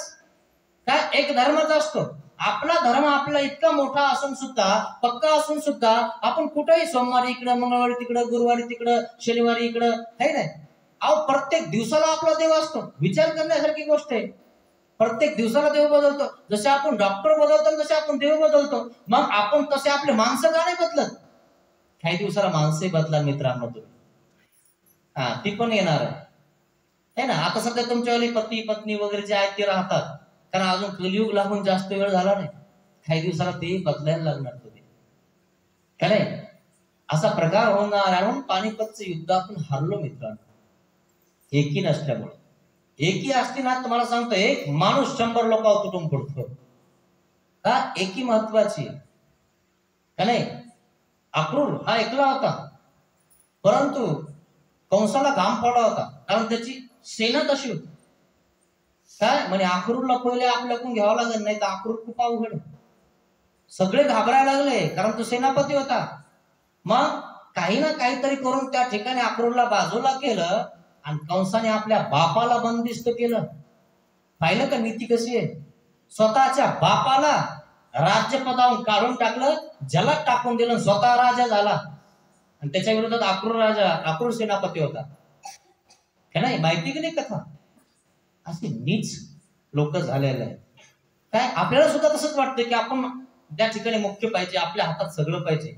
S1: काय? एक धर्मच असतो. आपला धर्म आपला इतका मोठा असून सुद्धा, पक्का असून सुद्धा आपण कुठेही सोमवारी इकडं, मंगळवारी तिकडं, गुरुवारी तिकडं, शनिवारी इकडं, है नाही. अहो प्रत्येक दिवसाला आपला देव असतो. विचार करण्यासारखी गोष्ट आहे. प्रत्येक दिवसाला देव बदलतो. जसे आपण डॉक्टर बदलतो तसे आपण देव बदलतो. मग आपण तसे आपले माणसं का नाही बदलत? काही दिवसाला माणसं बदला मित्रांनो तुम्ही. हा ती पण येणार आहे ना. आता सध्या तुमच्यावाली पती पत्नी वगैरे जे आहेत ते राहतात, कारण अजून कलियुग लागून जास्त वेळ झाला नाही. काही दिवसाला ते बदलायला लागणार तुम्ही का नाही. असा प्रकार होणार. म्हणून पानिपतचं युद्ध आपण हारलो मित्रांनो, एकी नसल्यामुळे. एकी असती ना तुम्हाला सांगतो एक माणूस 100 लोकांवर तुटून पडतो. का? एकी महत्वाची का नाही. अक्रूर हा एकला होता परंतु कंसाला घाम पडला होता, कारण त्याची सेना तशी होती. काय म्हणे अक्रूरला पहिले आपल्याकडून घ्यावं लागेल, नाही तर अक्रूर खूप अवघड. सगळे घाबरायला लागले कारण तो सेनापती होता. मग काही ना काहीतरी करून त्या ठिकाणी अक्रूरला बाजूला केलं आणि कंसाने आपल्या बापाला बंदिस्त केलं. पाहिलं का नीती कशी आहे? स्वतःच्या बापाला राज्यपदावरून काढून टाकलं, जलात टाकून दिलं, स्वतः राजा झाला. आणि त्याच्या विरोधात अक्रूर सेनापती होता. का नाही माहिती की नाही कथा? अशी नीच लोक झालेलं आहे. काय आपल्याला सुद्धा तसंच वाटतं की आपण त्या ठिकाणी मुख्य पाहिजे, आपल्या हातात सगळं पाहिजे.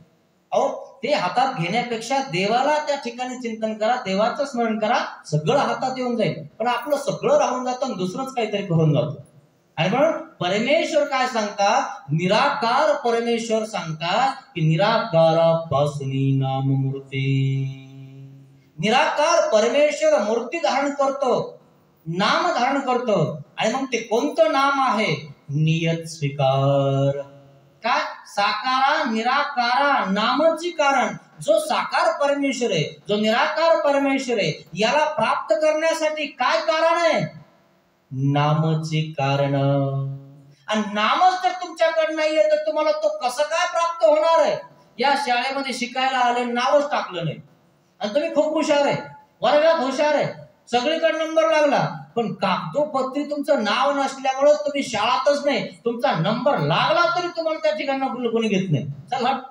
S1: अहो ते हातात घेण्यापेक्षा देवाला त्या ठिकाणी चिंतन करा, देवाचं स्मरण करा, सगळं हातात येऊन जाईल. पण आपलं सगळं राहून जातं आणि दुसरंच काहीतरी करून जातो. आणि म्हणून परमेश्वर काय सांगतात, निराकार परमेश्वर सांगतात की निराकारापासून नाममूर्ती. निराकार परमेश्वर मूर्ती धारण करतो, नाम धारण करतो. आणि मग ते कोणतं नाम आहे? नियत स्वीकार. काय? साकारा निराकारा नामची कारण. जो साकार परमेश्वर आहे, जो निराकार परमेश्वर आहे, याला प्राप्त करण्यासाठी काय कारण आहे? नामची कारण. आणि नामच जर तुमच्याकडे नाहीये तर तुम्हाला तो कसं काय प्राप्त होणार आहे? या शाळेमध्ये शिकायला आले, नावच टाकलं नाही, आणि तुम्ही खूप हुशार आहे, वर्गात हुशार आहे, सगळीकडे नंबर लागला, पण कागदोपत्री तुमचं नाव नसल्यामुळे तुम्ही शाळातच नाही, तुमचा नंबर लागला तरी तुम्हाला त्या ठिकाणी कोणी घेत नाही. चल हट,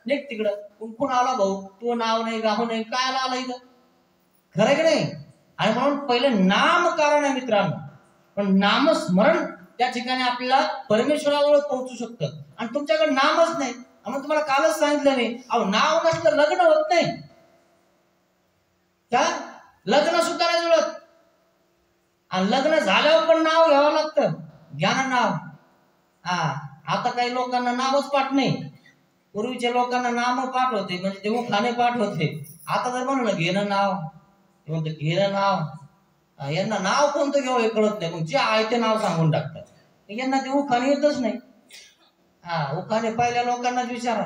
S1: निघ तिकडं. कुंकून आला भाऊ, तू नाव नाही गाव नाही, काय आला इथं? खरं की नाही? आणि म्हणून पहिले नाम कारण आहे मित्रांनो. पण नामस्मरण त्या ठिकाणी आपल्याला परमेश्वराजवळ पोहोचू शकतं. आणि तुमच्याकडे नामच नाही, म्हणून तुम्हाला कालच सांगितलं मी, अहो नाव नसलं लग्न होत नाही. का? लग्न सुद्धा नाही जुळत. आणि लग्न झाल्यावर पण नाव घ्यावं लागतं. घ्या ना नाव. आता काही लोकांना नावच पाठ नाही. पूर्वीच्या लोकांना नाम पाठ होते, म्हणजे ते उखाणे पाठ होते. आता जर म्हणलं घेणं नाव, म्हणते घेणं नाव, यांना नाव कोणतं घ्यावं हे कळत नाही. मग जे आहे ते नाव सांगून टाकतात. यांना ते उखाणे येतच नाही. उखाणे पहिल्या लोकांनाच विचारा.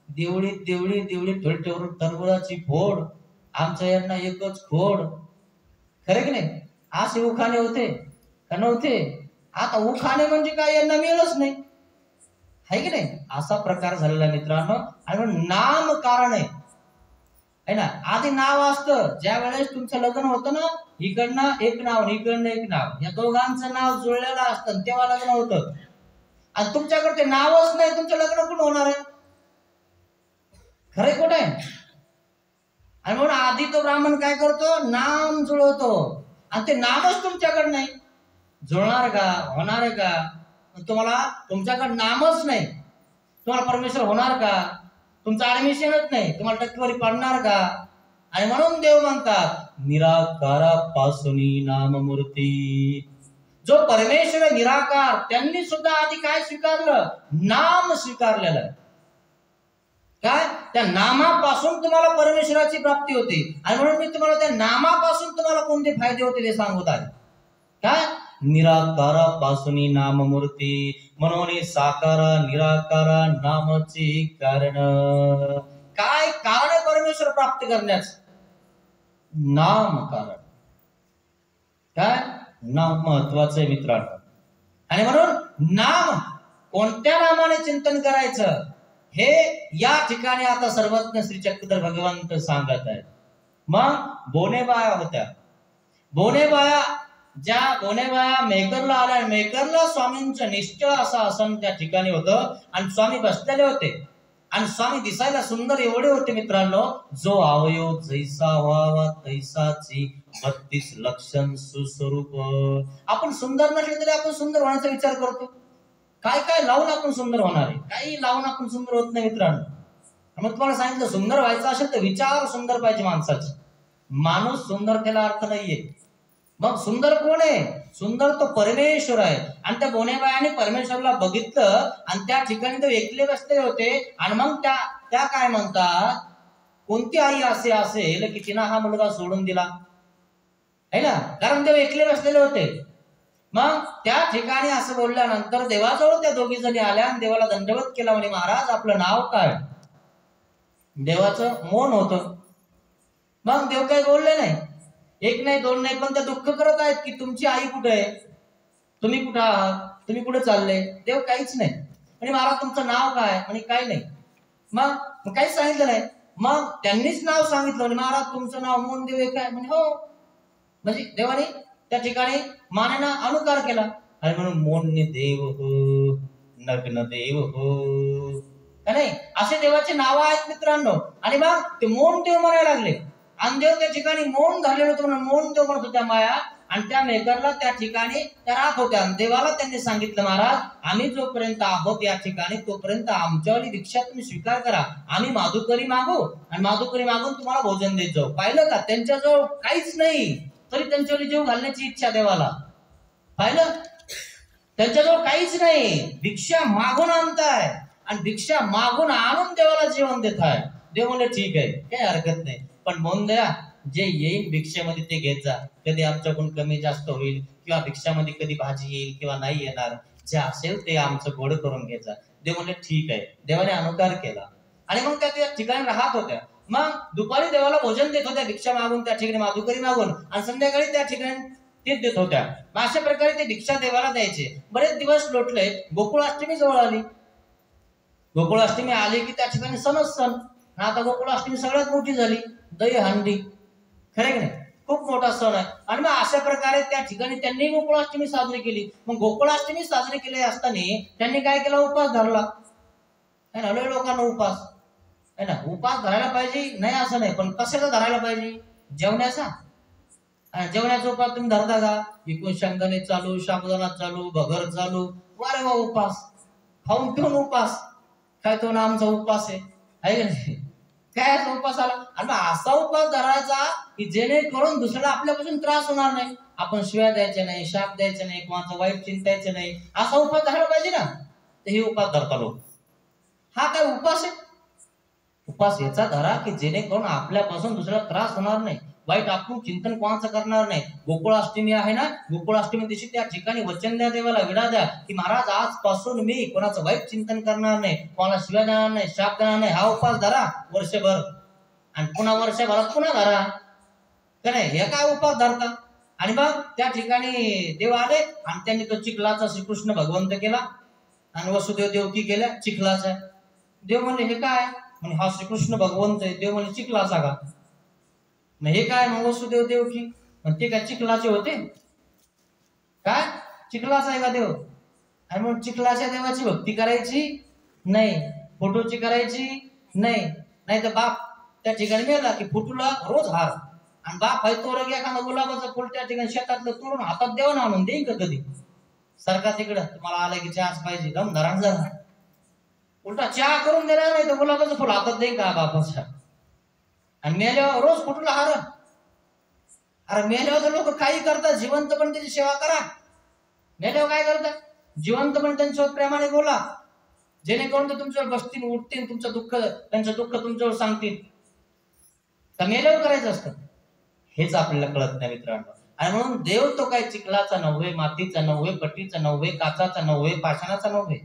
S1: देवळीत देवळी देवळी ठोलठेवर तरबुळाची फोड, आमच्या यांना एकच खोड. खरे की नाही? असे उखाणे होते का नव्हते? आता उखाणे म्हणजे काय, यांना मिळच नाही. आहे की नाही? असा प्रकार झालेला मित्रांनो. आणि नाम कारण आहे ना. आधी नाव असतं, ज्या वेळेस तुमचं लग्न होतं ना, इकडनं एक नाव इकडनं एक नाव, या दोघांचं नाव जुळलेलं असतं, तेव्हा लग्न होतं. आणि तुमच्याकडे ते नावच नाही, तुमचं लग्न कुठं होणार आहे? खरे कुठे आहे? आणि म्हणून आधी तो ब्राह्मण काय करतो, नाम जुळवतो. आणि ते नामच तुमच्याकडे नाही, जुळणार का? होणार आहे का? तुम्हाला तुमच्याकडे नामच नाही, तुम्हाला परमेश्वर होणार का? तुमचं ऍडमिशनच नाही, तुम्हाला टक्केवारी पडणार का? आणि म्हणून देव म्हणतात निराकारापासून नाममूर्ती. जो परमेश्वर निराकार, त्यांनी सुद्धा आधी काय स्वीकारलं? नाम स्वीकारलेलं आहे. काय? त्या नामापासून तुम्हाला परमेश्वराची प्राप्ती होते. आणि म्हणून मी तुम्हाला त्या नामापासून तुम्हाला कोणते फायदे होते ते सांगत आहे. काय? निराकारापासून नाममूर्ती. म्हणून साकारा निराकारा नामची कारण. काय कारण परमेश्वर प्राप्त करण्यास? नाम कारण. काय? नाम महत्वाचं आहे मित्रांनो. आणि म्हणून नाम, कोणत्या नामाने चिंतन करायचं हे या ठिकाणी आता सर्वज्ञ श्री चक्रधर भगवंत सांगत आहेत. मग बोनेबाया होत्या. ज्या बोनेबाया मेकरला आल्या, मेकरला स्वामींचं निश्चळ असं आसन त्या ठिकाणी होतं. आणि स्वामी बसलेले होते. आणि स्वामी दिसायला सुंदर एवढे होते मित्रांनो, जो अवयव जैसा व्हावा तैसाची 32 लक्षण सुस्वरूप. आपण सुंदर नसले तरी आपण सुंदर होण्याचा विचार करतो. काय काय लावून आपण सुंदर होणार आहे, काही लावून आपण सुंदर होत नाही मित्रांनो. मग तुम्हाला सांगितलं, सुंदर व्हायचं असेल तर विचार सुंदर पाहिजे माणसाचे. माणूस सुंदरतेला अर्थ नाहीये. मग सुंदर कोण आहे? सुंदर तो परमेश्वर आहे. आणि त्या बोनेबायाने परमेश्वरला बघितलं आणि त्या ठिकाणी ते एकले बसले होते. आणि मग त्या काय म्हणतात, कोणती आई असे असेल की तिनं हा मुलगा सोडून दिला, है ना? कारण ते एकले बसलेले होते. मग त्या ठिकाणी असं बोलल्यानंतर देवाजवळ त्या दोघी जणी आल्या आणि देवाला दंडवत केला. म्हणे महाराज आपलं नाव काय? देवाचं मौन होतं. मग देव काही बोलले नाही. एक नाही दोन नाही, पण ते दुःख करत आहेत की तुमची आई कुठे आहे, तुम्ही कुठे आहात, तुम्ही कुठे चालले? देव काहीच नाही. म्हणजे महाराज तुमचं नाव काय? म्हणे काही नाही. मग काहीच सांगितलं नाही. मग त्यांनीच नाव सांगितलं. म्हणजे महाराज तुमचं नाव मोहन देव काय? म्हणजे हो. म्हणजे देवाने त्या ठिकाणी मानेनं अनुकार केला. आणि म्हणून मोनने देव हो नग्न देव हो, का नाही? असे देवाचे नाव आहेत मित्रांनो. आणि मग ते मौन देव म्हणायला लागले. आणि देव त्या ठिकाणी मौन झालेलं होतं म्हणून मौन देव म्हणत होत्या माया. आणि त्या मेकरला त्या ठिकाणी त्या राहत होत्या. देवाला त्यांनी सांगितलं, महाराज आम्ही जोपर्यंत आहोत या ठिकाणी तोपर्यंत आमच्यावाली दीक्षा तुम्ही स्वीकार करा. आम्ही माधुकरी मागू आणि माधुकरी मागून तुम्हाला भोजन देत जाऊ. पाहिलं का, त्यांच्याजवळ काहीच नाही तरी त्यांच्यावाली जीव घालण्याची इच्छा देवाला. पाहिलं, त्यांच्याजवळ काहीच नाही, भिक्षा मागून आणताय आणि भिक्षा मागून आणून देवाला जेवण देत आहे. देव म्हणले ठीक आहे, काही हरकत नाही, पण म्हणून द्या जे येईल भिक्षेमध्ये ते घेत जा. कधी आमच्याकडून कमी जास्त होईल किंवा भिक्षामध्ये कधी भाजी येईल किंवा नाही येणार, जे असेल ते आमचं गोड करून घेत जा. देव म्हणले ठीक आहे. देवाने अनुकार केला आणि मग त्या ठिकाणी राहत होत्या. मग दुपारी देवाला भोजन देत होत्या भिक्षा मागून, त्या ठिकाणी माधुकरी मागून, आणि संध्याकाळी त्या ठिकाणी तेच देत होत्या. अशा प्रकारे ते भिक्षा देवाला द्यायचे. बरेच दिवस लोटले. गोकुळाष्टमी जवळ आली. गोकुळाष्टमी आली की त्या ठिकाणी सणच सण. आता गोकुळाष्टमी सगळ्यात मोठी झाली, दही हंडी, खरे की नाही, खूप मोठा सण आहे. आणि मग अशा प्रकारे त्या ठिकाणी त्यांनी गोकुळाष्टमी साजरी केली. मग गोकुळाष्टमी साजरी केली असताना त्यांनी काय केला, उपास धरला. लय लोकांना उपास आहे ना, उपास धरायला पाहिजे नाही असं नाही, पण कशाचा धरायला पाहिजे, जेवण्याचा. जेवणाचा उपास तुम्ही धरता का? इकडून शेंगदाणे चालू, साबुदाणा चालू, भगर चालू, वारे वा उपास, खाऊन पिऊन उपास, काय तो ना आमचा उपास आहे का नाही? काय असा उपास आला? आणि मग असा उपास धरायचा की जेणेकरून दुसऱ्याला आपल्यापासून त्रास होणार नाही. आपण शिव्या द्यायच्या नाही, शाप द्यायचे नाही, कोणाचं वाईट चिंतायचं नाही, असा उपास धरायला पाहिजे ना. तर हे उपास धरता लोक. हा काय उपास आहे? उपास याचा धरा की जेणेकरून आपल्यापासून दुसऱ्याला त्रास होणार नाही, वाईट आपण चिंतन कोणाचं करणार नाही. गोकुळाष्टमी आहे ना, गोकुळाष्टमी दिवशी त्या ठिकाणी वचन द्या देवाला, विडा द्या की महाराज आजपासून मी कोणाचं वाईट चिंतन करणार नाही, कोणाला शिव्या देणार नाही, शाप देणार नाही. हा उपास धरा वर्षभर आणि पुन्हा वर्षभरात पुन्हा धरा, का नाही? हे काय उपास धरता. आणि मग त्या ठिकाणी देव आले आणि त्यांनी तो चिखलाचा श्रीकृष्ण भगवंत केला आणि वसुदेव देवकी केल्या चिखलाचा. देव म्हणले हे काय? म्हणजे हा श्रीकृष्ण भगवंत आहे. देव म्हणजे चिखलाचा का? हे काय? मग वसुदेव देवकी ते काय चिखलाचे होते काय? चिखलाचा आहे का देव? आणि मग चिखलाच्या देवाची भक्ती करायची नाही, फोटोची करायची नाही. नाही तर बाप त्या ठिकाणी मेला की फोटोला रोज हार, आणि बाप आहे तो रग एखादा गुलाबाचं फुल त्या ठिकाणी शेतातलं तोडून हातात देऊन आणून देईन का कधी? सरकार तिकडं तुम्हाला आलं की चहाच पाहिजे, दम धरा जरा, उलटा चहा करून देणार नाही तर गुलाबाचं फुल हातात देईन का बापाच्या? आणि मेल्यावर रोज फोटोला हार. अरे मेल्यावर लोक काही करतात, जिवंत पण त्याची सेवा करा. मेल्यावर काय करतात? जिवंत पण त्यांच्यावर प्रेमाने बोला, जेणेकरून ते तुमच्यावर बसतील, उठतील, तुमचं दुःख, त्यांचं दुःख तुमच्यावर सांगतील. तर मेल्यावर करायचं असतं, हेच आपल्याला कळत नाही मित्रांनो. आणि म्हणून देव तो काय चिखलाचा नव्हे, मातीचा नव्हे, पट्टीचा नव्हे, काचाचा नव्हे, पाषाणाचा नव्हे,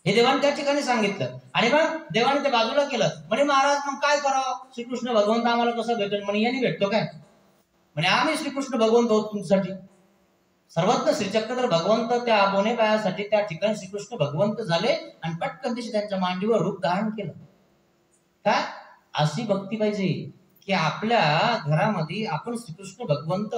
S1: हे देवाने त्या ठिकाणी सांगितलं. आणि मग देवाने ते बाजूला केलं. म्हणे महाराज मग काय करावं? श्रीकृष्ण भगवंत आम्हाला कसं भेटेल? म्हणे यांनी भेटतो काय? म्हणे आम्ही श्रीकृष्ण भगवंत होत तुमच्यासाठी. सर्वत्र श्रीचक्रधर भगवंत त्या बोने पायासाठी त्या ठिकाणी श्रीकृष्ण भगवंत झाले आणि पटकन दिवशी त्यांच्या मांडीवर रूप धारण केलं. काय अशी भक्ती पाहिजे की आपल्या घरामध्ये आपण श्रीकृष्ण भगवंत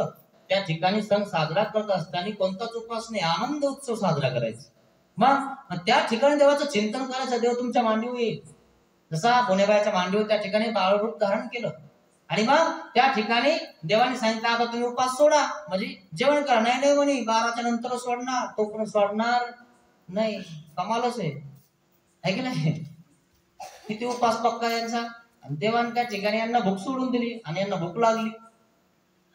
S1: त्या ठिकाणी सण साजरा करत असताना कोणताच उपास नाही, आनंद उत्सव साजरा करायचा. मग त्या ठिकाणी देवाचं चिंतन करायचं. देव तुमच्या मांडीवर येईल. जसा बोनेबाईच्या मांडीवर त्या ठिकाणी बाळ रूप धारण केलं. आणि मग त्या ठिकाणी देवाने सांगितलं आता तुम्ही उपास सोडा, म्हणजे जेवण करा. नाही नाही म्हणे 12च्या नंतर सोडणार, तो पण सोडणार नाही. कमालच आहे की नाही? किती उपास पक्का यांचा. आणि देवाने त्या ठिकाणी यांना भूक सोडून दिली आणि यांना भूक लागली.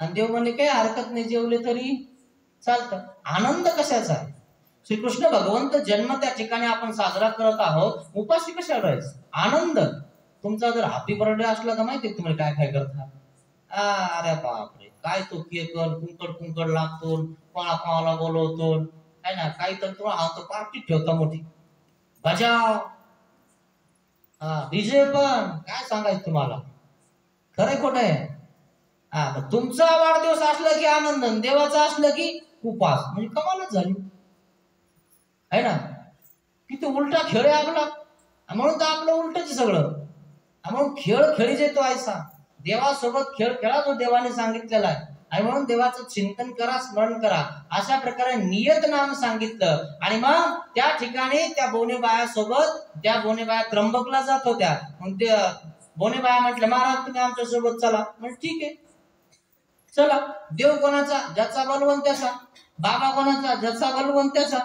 S1: आणि देव म्हणले काही हरकत नाही, जेवले तरी चालतं. आनंद कशाचा आहे? श्रीकृष्ण भगवंत जन्म त्या ठिकाणी आपण साजरा करत आहोत, उपाशी कशाला राहायचं? आनंद. तुमचा जर हॅपी बर्थडे असला तर माहिती तुम्ही काय काय करता? अरे बापरे, काय तो केक कुंकड लागतो, कोणाला बोलवतो, है ना, काही तर तो पार्टी ठेवता मोठी, बजाव, डीजे पण. काय सांगायचं तुम्हाला, खरंय खोटं आहे? तुमचा वाढदिवस असला की आनंद, देवाचा असलं की उपास, म्हणजे कमालच झाली आहे ना. किती उलटा खेळ आहे आपला. म्हणून तर आपलं उलटच सगळं. म्हणून खेळ खेळीचे तो ऐसा, देवासोबत खेळ खेळा जो देवाने सांगितलेला आहे. आणि म्हणून देवाचं चिंतन करा, स्मरण करा. अशा प्रकारे नियत नाम सांगितलं. आणि मग त्या ठिकाणी त्या बोनेबाया सोबत, त्या बोनेबाया त्र्यंबकला जात होत्या. मग ते बोनेबाया म्हटलं, महाराज तुम्ही आमच्या सोबत चला. म्हणजे ठीक आहे, चला. देव कोणाचा? ज्याचा बलवंत त्याचा. बाबा कोणाचा? ज्याचा बलवंत त्याचा.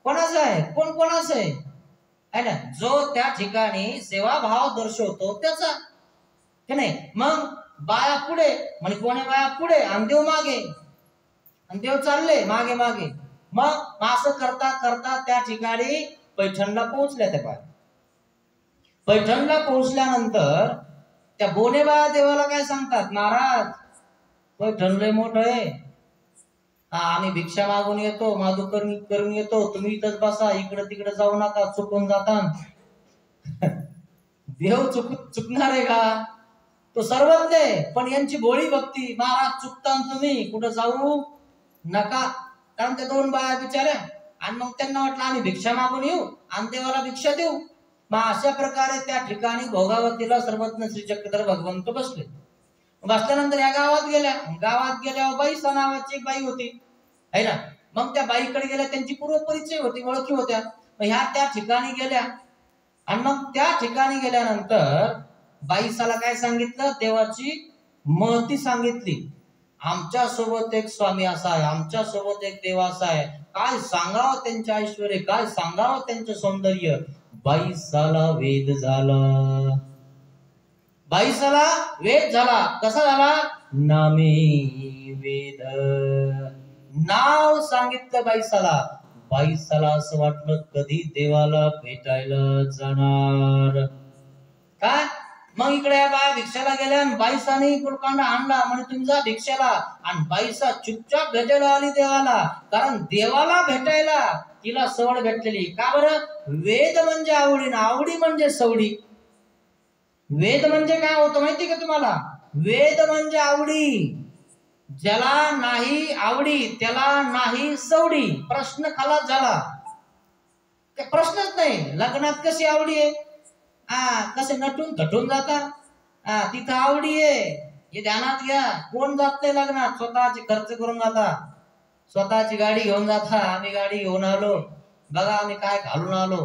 S1: कोणाचा आहे? कोण कोणाचा आहे ना? जो त्या ठिकाणी सेवाभाव दर्शवतो त्याचा, की नाही? मग बाया पुढे, म्हणजे कोणी बाया पुढे आणि देव मागे, आणि देव चालले मागे मागे. मग असं करता करता त्या ठिकाणी पैठणला पोहोचल्या. त्या बाया पैठणला पोहोचल्यानंतर त्या बोनेबाया देवाला काय सांगतात? महाराज पैठण लय मोठं आहे, आम्ही भिक्षा मागून येतो, माधुकर्णी करून येतो, तुम्ही इथंच बसा, इकडे तिकडे जाऊ नका, चुकून जाता. देव चुकणार आहे का? तो सर्वज्ञ आहे. पण यांची भोळी भक्ती, महाराज चुकता तुम्ही, कुठं जाऊ नका. कारण त्या दोन बाया बिचाऱ्या, आणि मग त्यांना वाटलं आम्ही भिक्षा मागून येऊ आणि देवाला भिक्षा देऊ. मग अशा प्रकारे त्या ठिकाणी भोगावतीला सर्वज्ञ श्री चक्रधर भगवंत बसले. बसल्यानंतर या गावात गेल्या. गावात गेल्यावर बाईसा नावाची एक बाई होती, है ना? मग त्या बाईकडे गेल्या, त्यांची पूर्व परिचय होती, ओळखी होत्या. ह्या त्या ठिकाणी गेल्या. आणि मग त्या ठिकाणी गेल्यानंतर बाईसाला काय सांगितलं? देवाची महती सांगितली. आमच्या सोबत एक स्वामी असा आहे, आमच्या सोबत एक देव असा आहे, काय सांगावं त्यांचे ऐश्वर्य, काय सांगावं त्यांचे सौंदर्य. बाईसाला वेद झाला. बाईसाला वेद झाला. कसा झाला? नामे वेद. नाव सांगितलं बाईसाला. बाईसाला असं वाटलं कधी देवाला भेटायला जाणार. काय? मग इकडे या बाया भिक्षाला गेल्या आणि बाईसाने गुलकांडा आणला, म्हणजे तुम्ही जा भिक्षाला. आणि बाईसा चुपचाप भेटायला आली देवाला. कारण देवाला भेटायला तिला सवड भेटलेली. का बरं? वेद म्हणजे आवडी, आवडी म्हणजे सवडी. वेद म्हणजे काय होतं माहिती का तुम्हाला? वेद म्हणजे आवडी. ज्याला नाही आवडी त्याला नाही सवडी. प्रश्न खलास झाला. प्रश्नच नाही. लग्नात कशी आवडी आहे? कसे नटून थटून जाता, तिथं आवडी आहे, हे ध्यानात घ्या. कोण जात नाही लग्नात? स्वतःचे खर्च करून जाता, स्वतःची गाडी घेऊन जाता. आम्ही गाडी घेऊन आलो, बघा आम्ही काय घालून आलो.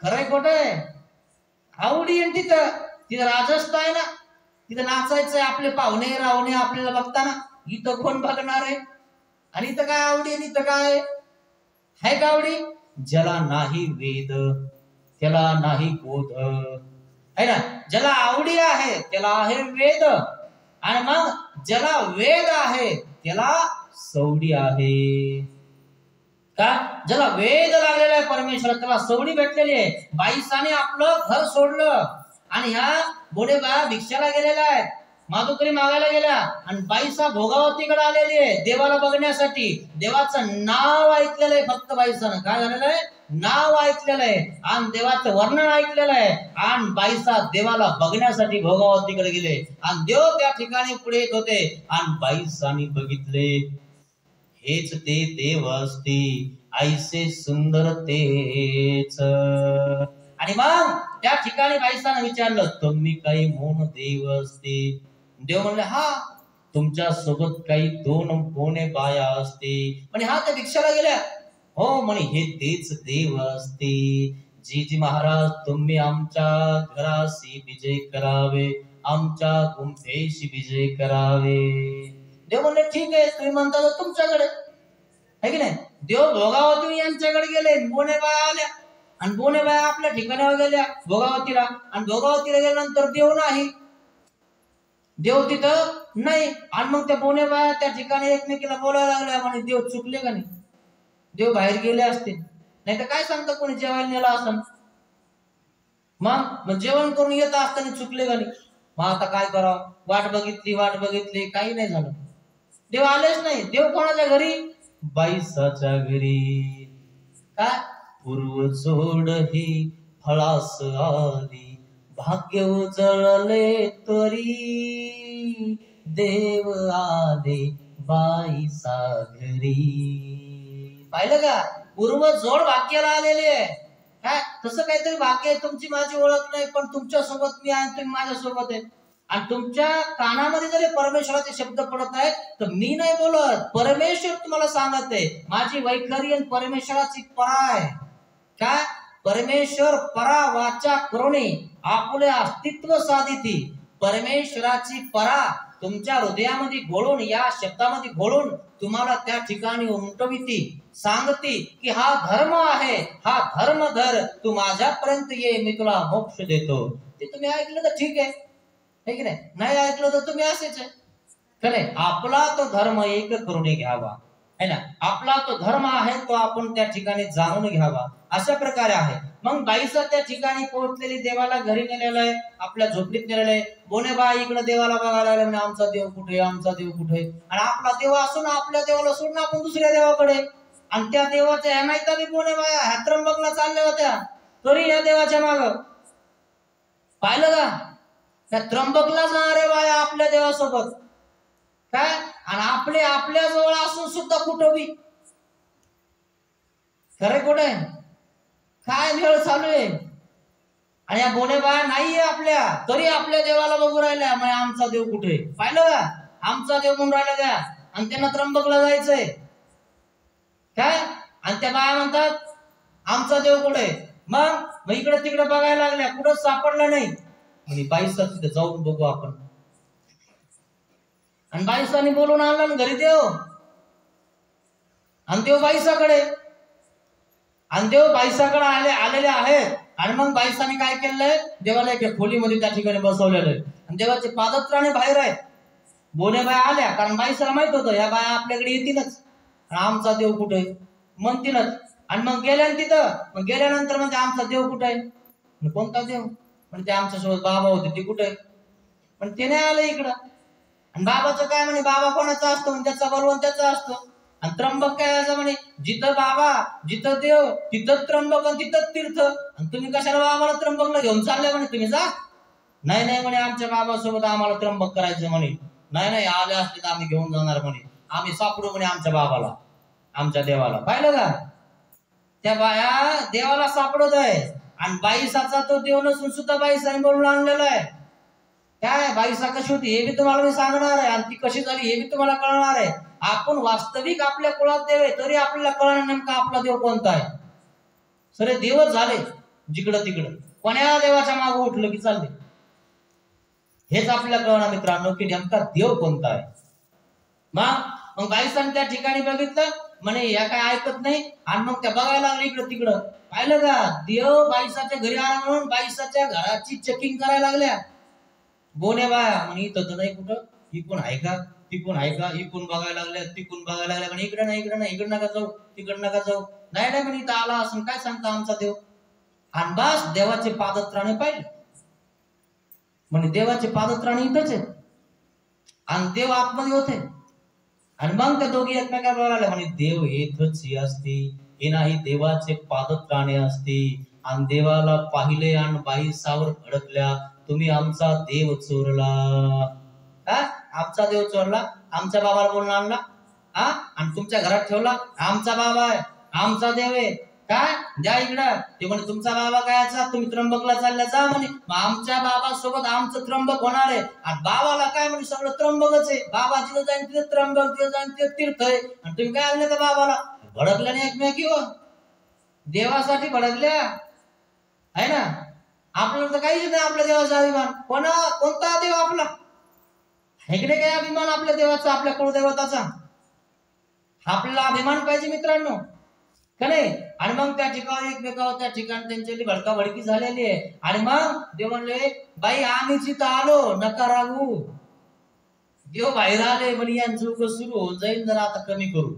S1: खरंय खोटंय? आवडी आहे तिथं. तिथं राजस्थ आहे ना, तिथं नाचायचंय. आपले पाहुणे रावणे आपल्याला बघताना. इथं कोण बघणार आहे? आणि इथं काय आवडी आहे? इथं काय आहे का आवडी? ज्याला नाही वेद त्याला नाही बोध, है ना? ज्याला आवडी आहे त्याला आहे वेद, आणि मग ज्याला वेद आहे त्याला सवडी आहे. का? ज्याला वेद लागलेला आहे परमेश्वर त्याला सवडी भेटलेली आहे. बाईसाने आपलं घर सोडलं आणि ह्या बोनेबाया भिक्षाला गेलेल्या आहेत, माधुकरी मागायला गेल्या. आणि बाईसा भोगावतीकडे आलेली आहे देवाला बघण्यासाठी. देवाचं नाव ऐकलेलं आहे फक्त बाईसानं. काय झालेलं आहे? नाव ऐकलेलं आहे आणि देवाचं वर्णन ऐकलेलं आहे. आणि बाईसा देवाला बघण्यासाठी भोगावतीकडे गेले. आणि देव त्या ठिकाणी पुढे येत होते. आणि बाईसाने बघितले, हेच ते देव असते, ऐसे सुंदर तेच. आणि मग त्या ठिकाणी बाईसाने विचारलं, तुम्ही काही म्हणून देव असते? देव म्हणले, हा तुमच्या सोबत काही दोन बोने बाया असते. म्हणे हा त्या भिक्षाला गेल्या. हो म्हणे हे तेच देव असते. जी महाराज तुम्ही आमच्या घराशी विजय करावे, आमच्या गुंफेशी विजय करावे. देव म्हणले ठीक आहे, तुम्ही म्हणता तर तुमच्याकडे आहे की नाही. देव भोगावती यांच्याकडे गेले. बोनेबाया आल्या आणि बोनेबाया आपल्या ठिकाणावर गेल्या भोगावतीला. आणि भोगावतीला गेल्यानंतर देव नाही, देव तिथं नाही. आणि मग त्या बोनेबाया त्या ठिकाणी एकमेकीला बोलायला लागल्या, म्हणे देव चुकले का नाही? देव बाहेर गेले असते, नाही तर काय सांगतं कोणी जेवायला नेला असं. मग जेवण करून येत असताना चुकले का नाही? मग आता काय करावं? वाट बघितली, काही नाही झालं. देव आलेच नाही. देव कोणाच्या घरी? बाईसाच्या घरी. काय? पूर्व जोड ही फळास आली, भाग्य उजळले तरी, देव आले बाईसा घरी. पाहिलं का? पूर्व जोड भाग्याला आलेले आहे. काय? तसं काहीतरी भाग्य आहे. तुमची माझी ओळख नाही, पण तुमच्या सोबत मी आहे, तुम्ही माझ्या सोबत आहे. आणि तुमच्या कानामध्ये जरी परमेश्वराचे शब्द पडत आहेत तर मी नाही बोलत, परमेश्वर तुम्हाला सांगत आहे. माझी वैखरी आणि परमेश्वराची परा आहे. काय? परमेश्वर परा वाचा करुणी आपले अस्तित्व साधिती. परमेश्वराची परा तुमच्या हृदयामध्ये घोळून, या शब्दामध्ये घोळून तुम्हाला त्या ठिकाणी उमटविती, सांगती की हा धर्म आहे, हा धर्म धर, तू माझ्यापर्यंत ये, मी तुला मोक्ष देतो. ते तुम्ही ऐकलं तर ठीक आहे, है की नाही? नाही ऐकलं तर तुम्ही असेच आहे. खरे आपला तो धर्म एक करून घ्यावा, है ना? आपला तो धर्म आहे तो आपण त्या ठिकाणी जाणून घ्यावा, अशा प्रकारे आहे. मग बाईचा त्या ठिकाणी पोहोचलेली, देवाला घरी नेलेलं आहे, आपल्या झोपडीत नेलेलं आहे. बोनेबाई इकडे देवाला बघायला लागले, म्हणजे आमचा देव कुठे, आमचा देव कुठे? आणि आपला देव असून आपल्या देवाला सोडून आपण दुसऱ्या देवाकडे, आणि त्या देवाच्या ह्या माहिती बी बोनेबाया ह्या त्र्यंबकला चालल्या होत्या, तरी या देवाच्या माग पाहिलं का? त्या त्र्यंबकला जाणारे बाया आपल्या देवासोबत काय, आणि आपले आपल्या जवळ असून सुद्धा कुठं बी. खरे कुठे काय भेळ चालू आहे? आणि या बोनेबाया नाहीये आपल्या, तरी आपल्या देवाला बघू राहिल्या, म्हणजे आमचा देव कुठे? पाहिलं का? आमचा देव म्हणून राहिला त्या, आणि त्यांना त्र्यंबकला जायचंय काय, आणि त्या बाया म्हणतात आमचा देव कुठे? मग इकडे तिकडे बघायला लागल्या, कुठं सापडला नाही. म्हणजे बाईसा तिथे जाऊन बघू आपण. आणि बाईसाने बोलून आणला घरी देव, आणि देव बाईसाकडे, आणि देव बाईसाकडे आलेले आहेत. आणि मग बाईसाने काय केलंय, देवाला एका खोलीमध्ये त्या ठिकाणी बसवलेलं आहे, आणि देवाचे पादत्राणे बाहेर आहेत. बोनेबाया आल्या, कारण बाईसाला माहित होतं या बाया आपल्याकडे येतीलच, आणि आमचा देव कुठे म्हणतीलच. आणि मग गेल्या तिथं, मग गेल्यानंतर म्हणजे आमचा देव कुठे आहे? कोणता देव? म्हणजे ते आमच्यासोबत बाबा होते ते कुठे? पण ते नाही आलं इकडं. आणि बाबाचं काय म्हणे, बाबा कोणाचा असतो? त्याचा बलवंत त्याचा असतो. आणि त्र्यंबक काय असं म्हणे, जिथं बाबा जिथं देव तिथं त्र्यंबक, आणि तिथं तीर्थ. आणि तुम्ही कशाला बाबाला त्र्यंबकला घेऊन चालले म्हणे? तुम्ही जा. नाही नाही म्हणे, आमच्या बाबासोबत आम्हाला त्र्यंबक करायचं म्हणे. नाही नाही, आले असते तर आम्ही घेऊन जाणार म्हणे, आम्ही सापडू म्हणे आमच्या बाबाला, आमच्या देवाला. पाहिलं का? त्या बाया देवाला सापडत आहे, आणि बाईसाचा तो देव नसून सुद्धा बाईसाने बोलून आणलेला आहे. काय बाईसा कशी होती हे बी तुम्हाला मी सांगणार आहे, आणि ती कशी झाली हे बी तुम्हाला कळणार आहे. आपण वास्तविक आपल्या कुळात देव आहे, तरी आपल्याला कळणार नेमका आपला देव कोणता आहे. सरे देवच झाले जिकडं तिकडं, कोण्या देवाच्या मागे उठलं की चालले, हेच आपल्याला कळणार मित्रांनो की नेमका देव कोणता आहे. मग बाईसाने त्या ठिकाणी बघितलं, म्हणे या काय ऐकत नाही, आणि मग त्या बघायला लागले इकडं तिकडं. पाहिलं का? देव बाईसाच्या घरी आला म्हणून बाईसाच्या घराची चेकिंग करायला लागल्या. बोनेबाया म्हणे इथं तर नाही, कुठं इकून आहे का, तिकून आहे का, इकून बघायला लागल्या, तिकून बघायला लागल्या. म्हणे इकडे नाही, इकडे नाही, इकडे नका जाऊ, तिकडे नका जाऊ. नाही नाही म्हणे इथं आला असं काय सांगता आमचा देव. आणि बस देवाचे पादत्राणे पाहिले, म्हणे देवाचे पादत्राणे इथंच आहेत, आणि देव आतमध्ये होते. आणि मग त्या दोघी एकमेकाला बोलायला, म्हणे देव येतच असते, हे नाही देवाचे पादत्राणे असते. आणि देवाला पाहिले आणि बाईसावर भडकल्या, तुम्ही आमचा देव चोरला. आमचा देव चोरला, आमच्या बाबाला बोलून आणला, आणि तुमच्या घरात ठेवला. आमचा बाबा आहे, आमचा देव आहे, काय द्या इकडं. ते म्हणे तुमचा बाबा कायचा, तुम्ही त्र्यंबकला चालल्या जा म्हणे. आमच्या बाबासोबत आमचं त्र्यंबक होणार आहे. आणि बाबाला काय म्हणे, सगळं त्र्यंबकच आहे, बाबा जिथं जाईन तिथे त्र्यंबक, तिथं जाईन तिथे तीर्थ आहे. आणि तुम्ही काय आले त्या बाबाला? भडकल्या नाही एकमेकी हो, देवासाठी भडकल्या आहे ना. आपल्याला तर काहीच नाही आपल्या देवाचा अभिमान. कोणता देव आपला? इकडे काय अभिमान आपल्या देवाचा, आपल्या कुळदेवताचा? आपल्याला अभिमान पाहिजे मित्रांनो, का नाही? आणि मग त्या ठिकाणी एकमेकावर त्या ठिकाणी त्यांची भडकाभडकी झालेली आहे. आणि मग देव म्हणले, बाई आम्हीच इथं आलो, नका रागू. देव बाहेर आले, म्हणे यांचं उग सुरू होऊन जाईल, जरा आता कमी करू.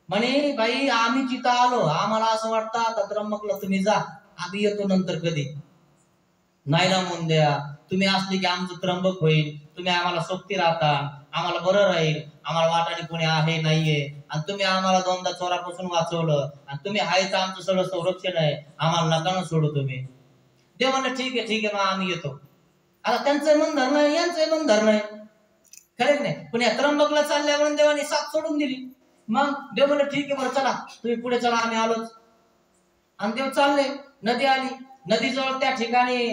S1: म्हणे बाई आम्ही जिथं आलो, आम्हाला असं वाटतं आता त्र्यंबकला तुम्ही जा, आम्ही येतो नंतर कधी. नाही ना म्हणून द्या, तुम्ही असले की आमचं त्र्यंबक होईल, तुम्ही आम्हाला सोबती राहता, आम्हाला बरं राहील, आम्हाला वाटाने कोणी आहे नाहीये. आणि तुम्ही आम्हाला दोनदा चोरापासून वाचवलं, आणि तुम्ही आहे तर आमचं सगळं संरक्षण आहे, आम्हाला नका ना सोडू तुम्ही. देव म्हणलं ठीक आहे मग आम्ही येतो. आता त्यांचं मन धरणं आहे, यांचं मन धरणं आहे, खरंच नाही. पण या त्र्यंबकला चालल्या म्हणून देवाने साथ सोडून दिली. मग देव म्हणलं ठीक आहे बरं चला, तुम्ही पुढे चला, आम्ही आलोच. आणि देव चालले, नदी आली, नदीजवळ त्या ठिकाणी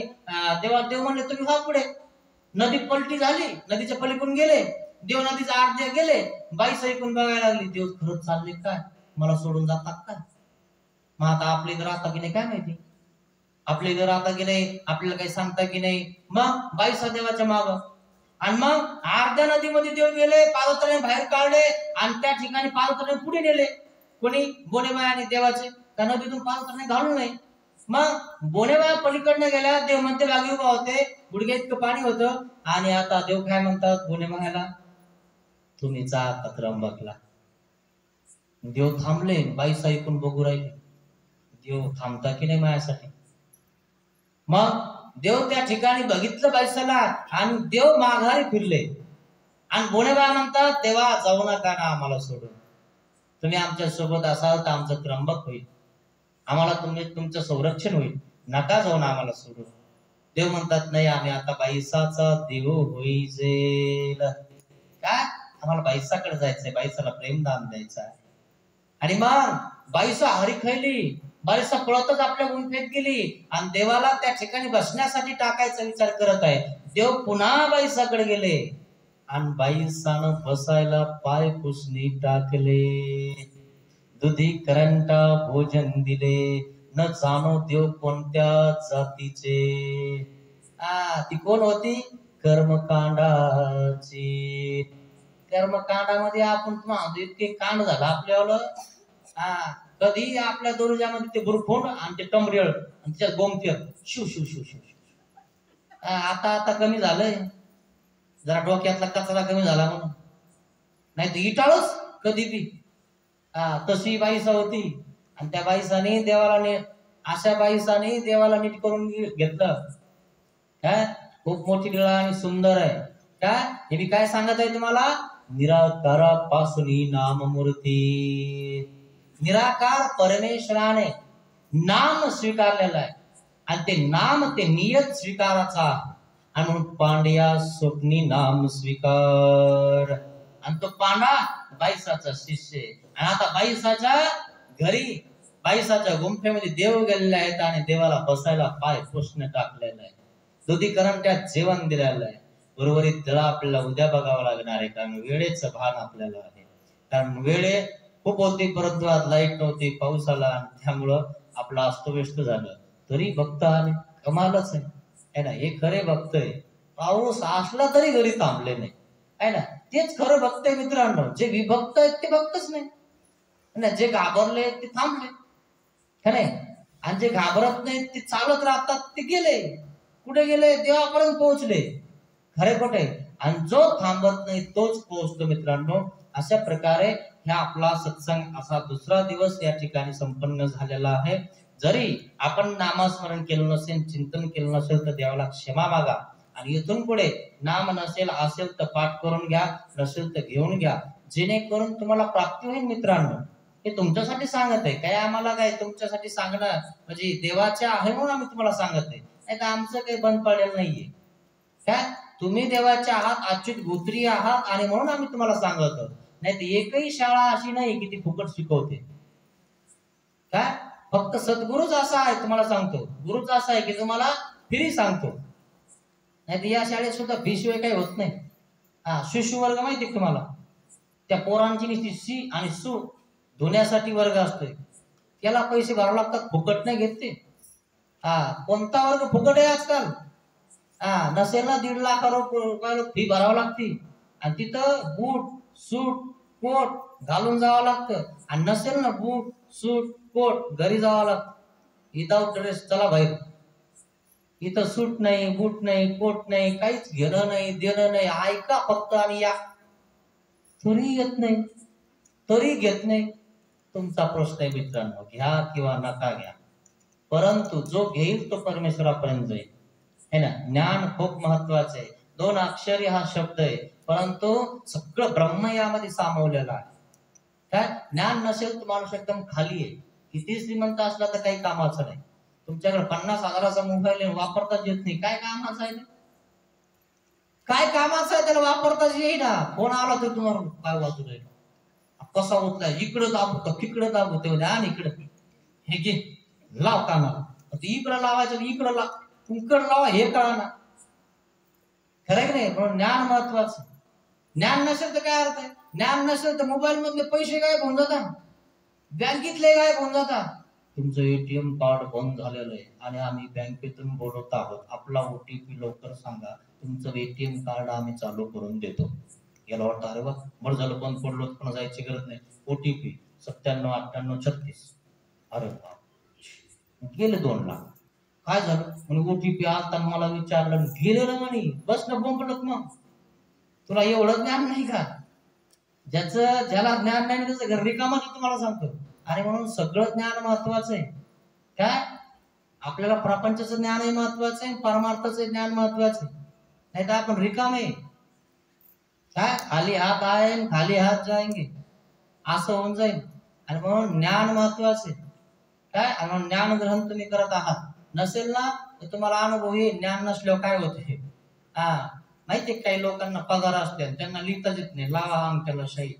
S1: देव म्हणले तुम्ही व्हा पुढे. नदी पलटी झाली, नदीच्या पलीकडून गेले, देव नदीच्या आत गेले, बाईस ऐकून बघायला लागली, देव खरंच चालले काय, मला सोडून जातात काय? मग आता आपल्या इथं राहता की नाही काय माहिती, आपल्या इथं राहता की नाही, आपल्याला काही सांगता की नाही. मग बाईसा देवाच्या माग, आणि मग अर्ध्या नदीमध्ये देव गेले, पादत्राणे बाहेर काढले आणि त्या ठिकाणी पादत्राणे पुढे नेले. कोणी? बोनेबाई आणि देवाचे. त्या नदीतून पादत्राणे घालून नाही. मग बोनेबाई पलीकडनं गेल्या, देव मध्यभागी उभा होते, गुडघ्या इतकं पाणी होतं. आणि आता देव काय म्हणतात बोनेबाईला, तुम्ही जा आता त्र्यंबकला. देव थांबले, बाईस ऐकून बघू राहिले, देव थांबता की नाही माझ्यासाठी. मग देव त्या ठिकाणी बघितलं बाईसाला, आणि देव माघारी फिरले. आणि बोनेबाई म्हणतात, देवा जाऊ नका ना आम्हाला सोडून, तुम्ही आमच्या सोबत असाल तर आमचं त्र्यंबक होईल, आम्हाला तुमचं संरक्षण होईल, नका जाऊ ना आम्हाला सोडून. देव म्हणतात, नाही आम्ही आता बाईसाचा देव होईल, काय आम्हाला बाईसाकडे जायचंय, बाईसाला प्रेमदान द्यायचं आहे. आणि मग बाईसा हरी खायली, बाईसा पळतच आपल्या गुंफेत गेली आणि देवाला त्या ठिकाणी बसण्यासाठी टाकायचा विचार करत आहे. देव पुन्हा बाईसाकडे गेले आणि बाईसानं बसायला पाय पुसणी टाकले, दुधी करंटा भोजन दिले, न जाणो देव कोणत्या जातीचे. ती कोण होती? कर्मकांडाची. कर्मकांडामध्ये आपण तुम्हाला इतके कांड झाला आपल्याला, कधी आपल्या दोरजामध्ये ते बुरखोंड आणि ते टमरेळ आणि त्याच्यात गोमतीर शिव शिव शिव शिव. आता कमी झालंय, जरा डोक्यातला कचरा कमी झाला म्हणून, नाही तर इटाळच कधी बी. तशी बाईसा होती, आणि त्या बाईसाने देवाला अशा बाईसाने देवाला नीट करून घेतलं. काय खूप मोठी लीळा आणि सुंदर आहे. काय हे मी काय सांगत आहे तुम्हाला, निराकारापासून नाममूर्ती. निराकार परमेश्वराने नाम स्वीकारलेलं आहे, आणि ते नाम ते नियत स्वीकाराचा आहे. आणि म्हणून पांड्या स्वप्नी नाम स्वीकार, आणि तो पांडा बाईसाचा शिष्य. आणि आता बाईसाच्या घरी, बाईसाच्या गुंफेमध्ये देव गेलेले आहेत, आणि देवाला बसायला पाय पुसणं टाकलेलं आहे, दुधी करंट्यात जेवण दिलेलं आहे. उर्वरित दळा आपल्याला उद्या बघावं लागणार आहे, कारण वेळेचं भान आपल्याला आहे. कारण वेळे खूप होती, परंतु आज लाईट नव्हती, पाऊस आला, आणि त्यामुळं आपलं अस्तव्यस्त झालं. तरी भक्त आले, कमालच आहे ना. हे खरे भक्त आहे. पाऊस असला तरी घरी थांबले नाही, आहे ना. तेच खरं भक्त आहे मित्रांनो. जे विभक्त आहेत ते भक्तच नाही, जे घाबरले ते थांबले, है नाही. आणि जे घाबरत नाही ते चालत राहतात, ते गेले कुठे गेले? देवापर्यंत पोहोचले. खरे खोटे. आणि जो थांबत नाही तोच पोहोचतो मित्रांनो. अशा प्रकारे हा आपला सत्संग असा दुसरा दिवस या ठिकाणी संपन्न झालेला आहे. जरी आपण नामस्मरण केलं नसेल, चिंतन केलं नसेल, तर देवाला क्षमा मागा. आणि इथून पुढे नाम नसेल, असेल तर पाठ करून घ्या, नसेल तर घेऊन घ्या, जेणेकरून तुम्हाला प्राप्ती होईल मित्रांनो. हे तुमच्यासाठी सांगत आहे, काय आम्हाला काय तुमच्यासाठी सांगणं म्हणजे देवाच्या आहे म्हणून आम्ही तुम्हाला सांगत आहे, नाही तर आमचं काही बंद पडलेलं नाहीये. काय तुम्ही देवाचे आहात, अच्युत गोत्री आहात, आणि म्हणून आम्ही तुम्हाला सांगतो. नाही तर एकही शाळा अशी नाही की ती फुकट शिकवते. काय फक्त सद्गुरूच असा आहे, तुम्हाला सांगतो, गुरुच असा आहे की तुम्हाला फ्री सांगतो. नाही तर या शाळेत सुद्धा फी शिवाय काही होत नाही. शिशु वर्ग माहिती आहे तुम्हाला, त्या पोरांची नुसती सी आणि सु धुण्यासाठी वर्ग असतोय, त्याला पैसे भरावे लागतात, फुकट नाही घेत ते. कोणता वर्ग फुकट आहे आजकाल? नसेल ना 1.5 लाख रुपये फी भरावं लागते, आणि तिथं बूट सूट कोट घालून जावं लागतं. आणि नसेल ना बूट सूट कोट, घरी जावं लागतं विदाउट ड्रेस, चला बाहेर. इथं सूट नाही, बूट नाही, कोट नाही, काहीच घेणं नाही देणं नाही, ऐका फक्त आणि या. तरी येत नाही, तरी घेत नाही. तुमचा प्रश्न आहे मित्रांनो, घ्या किंवा नका घ्या, परंतु जो घेईल तो परमेश्वरापर्यंत जाईल, है ना. ज्ञान खूप महत्वाचं आहे. 2 अक्षरी हा शब्द आहे, परंतु सगळं ब्रह्म यामध्ये सामावलेलं आहे. काय ज्ञान नसेल तर माणूस एकदम खाली आहे. किती श्रीमंत असला तर काही कामाचं नाही. तुमच्याकडे 50,000चा मोबाईल वापरताच येत नाही, काय कामाचं आहे? काय कामाचं आहे त्याला? वापरताच येईना. फोन आला तर तुम्हाला काय वाचू राहील, कसा उचलाय, इकडं दाबू का तिकडं दाबू, ते आणि इकडं हे घे लाव कानाला, इकडं लावायचं, इकडं लाव, इकडं लावा, हे कळा ना. खरं की नाही? म्हणून ज्ञान महत्वाचं. ज्ञान नसेल तर काय अर्थ आहे? ज्ञान नसेल तर मोबाईल मधले पैसे गायब होऊन जातात, बँकेतले गायब होऊन जातात. तुमचं एटीएम कार्ड बंद झालेलं आहे आणि आम्ही बँकेतून बोलवत आहोत, आपला ओटीपी लवकर सांगा, तुमचं एटीएम कार्ड आम्ही चालू करून देतो. याला वाटतं अरे वा बरं झालं बंद पडलो, पण जायची गरज नाही. ओटीपी 979836. अरे बाप, गेले 2 लाख. काय झालं म्हणजे ओटीपी आता मला विचारलं, गेले ना म्हणे. बस ना बोंबलत. मग तुला एवढं ज्ञान नाही का? ज्याला ज्ञान नाही त्याचं घर रिकामच आहे, तुम्हाला सांगतो. आणि म्हणून सगळं ज्ञान महत्वाचं आहे. काय आपल्याला प्रपंचाचं ज्ञानही महत्वाचं आहे, परमार्थाचं ज्ञान महत्वाचं आहे. नाही तर आपण रिकाम आहे. काय खाली हात आहे खाली हात जाएंगे असं होऊन जाईल. आणि म्हणून ज्ञान महत्वाचे. काय आणि ज्ञान ग्रहण तुम्ही करत आहात, नसेल ना तर तुम्हाला अनुभव येईल. ज्ञान नसल्यावर काय होते हा माहितीये? काही लोकांना पगार असते त्यांना लिहिताच येत नाही, लावा अंगठ्याला शाही.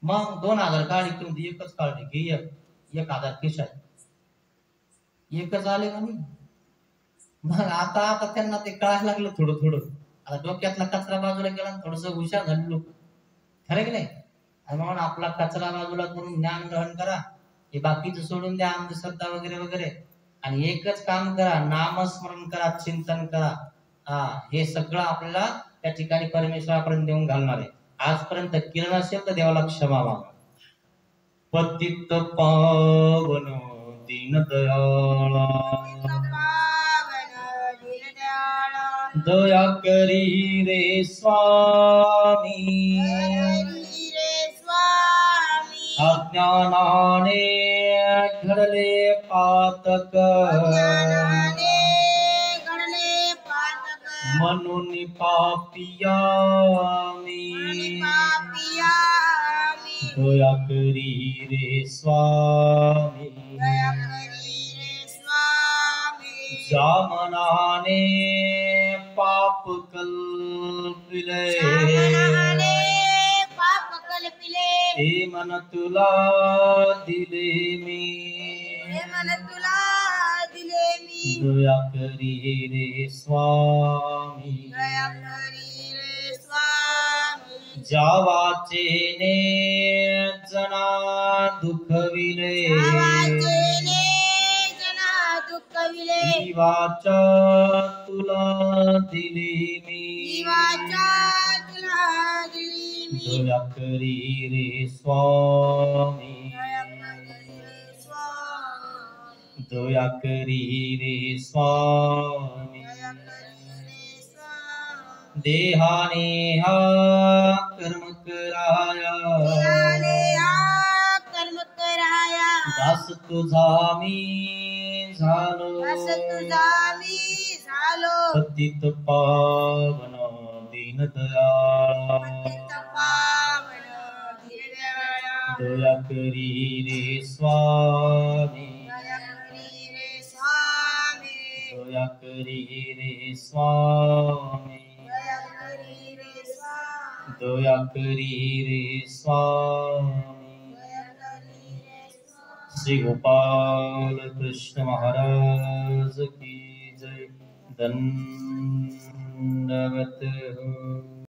S1: मग 2000 काढी तुम्ही एकच काढली घे, 1000 खिशात एकच आले म्हणे. मग आता त्यांना ते कळायला लागलं थोडं थोडं. आता डोक्यातला कचरा बाजूला गेला, थोडस हुशार झाले लोक. खरं की नाही? आणि म्हणून आपला कचरा बाजूला करून ज्ञान ग्रहण करा. हे बाकीचं सोडून द्या, अंधश्रद्धा वगैरे वगैरे. आणि एकच काम करा, नामस्मरण करा, चिंतन करा. हे सगळं आपल्याला त्या ठिकाणी परमेश्वरापर्यंत देऊन घालणार आहे. आजपर्यंत केलं नसेल तर देवाला क्षमा मागा. पतित पावन दीन दयाळा, दया करी रे स्वामी, अज्ञानाने घडले पातक, म्हणून पापिया मी, दया करी रे स्वामी, ज्या मनाने पाप कल्पिले, हे मन तुला दिले मी, दया करी रे स्वामी, ज्या वाचेने जना दुखविले, वाचा तुला दिली मी, दया करी रे स्वामी, दया करी रे स्वामी. देहाने हा कर्म कराया, दास तुझा मी झालो, पतित पावन दीन दयाळा, दया करी रे स्वामी, दया करी रे स्वामी, दया करी रे स्वामी. श्री गोपाल कृष्ण महाराज की जय. दंडवत हो.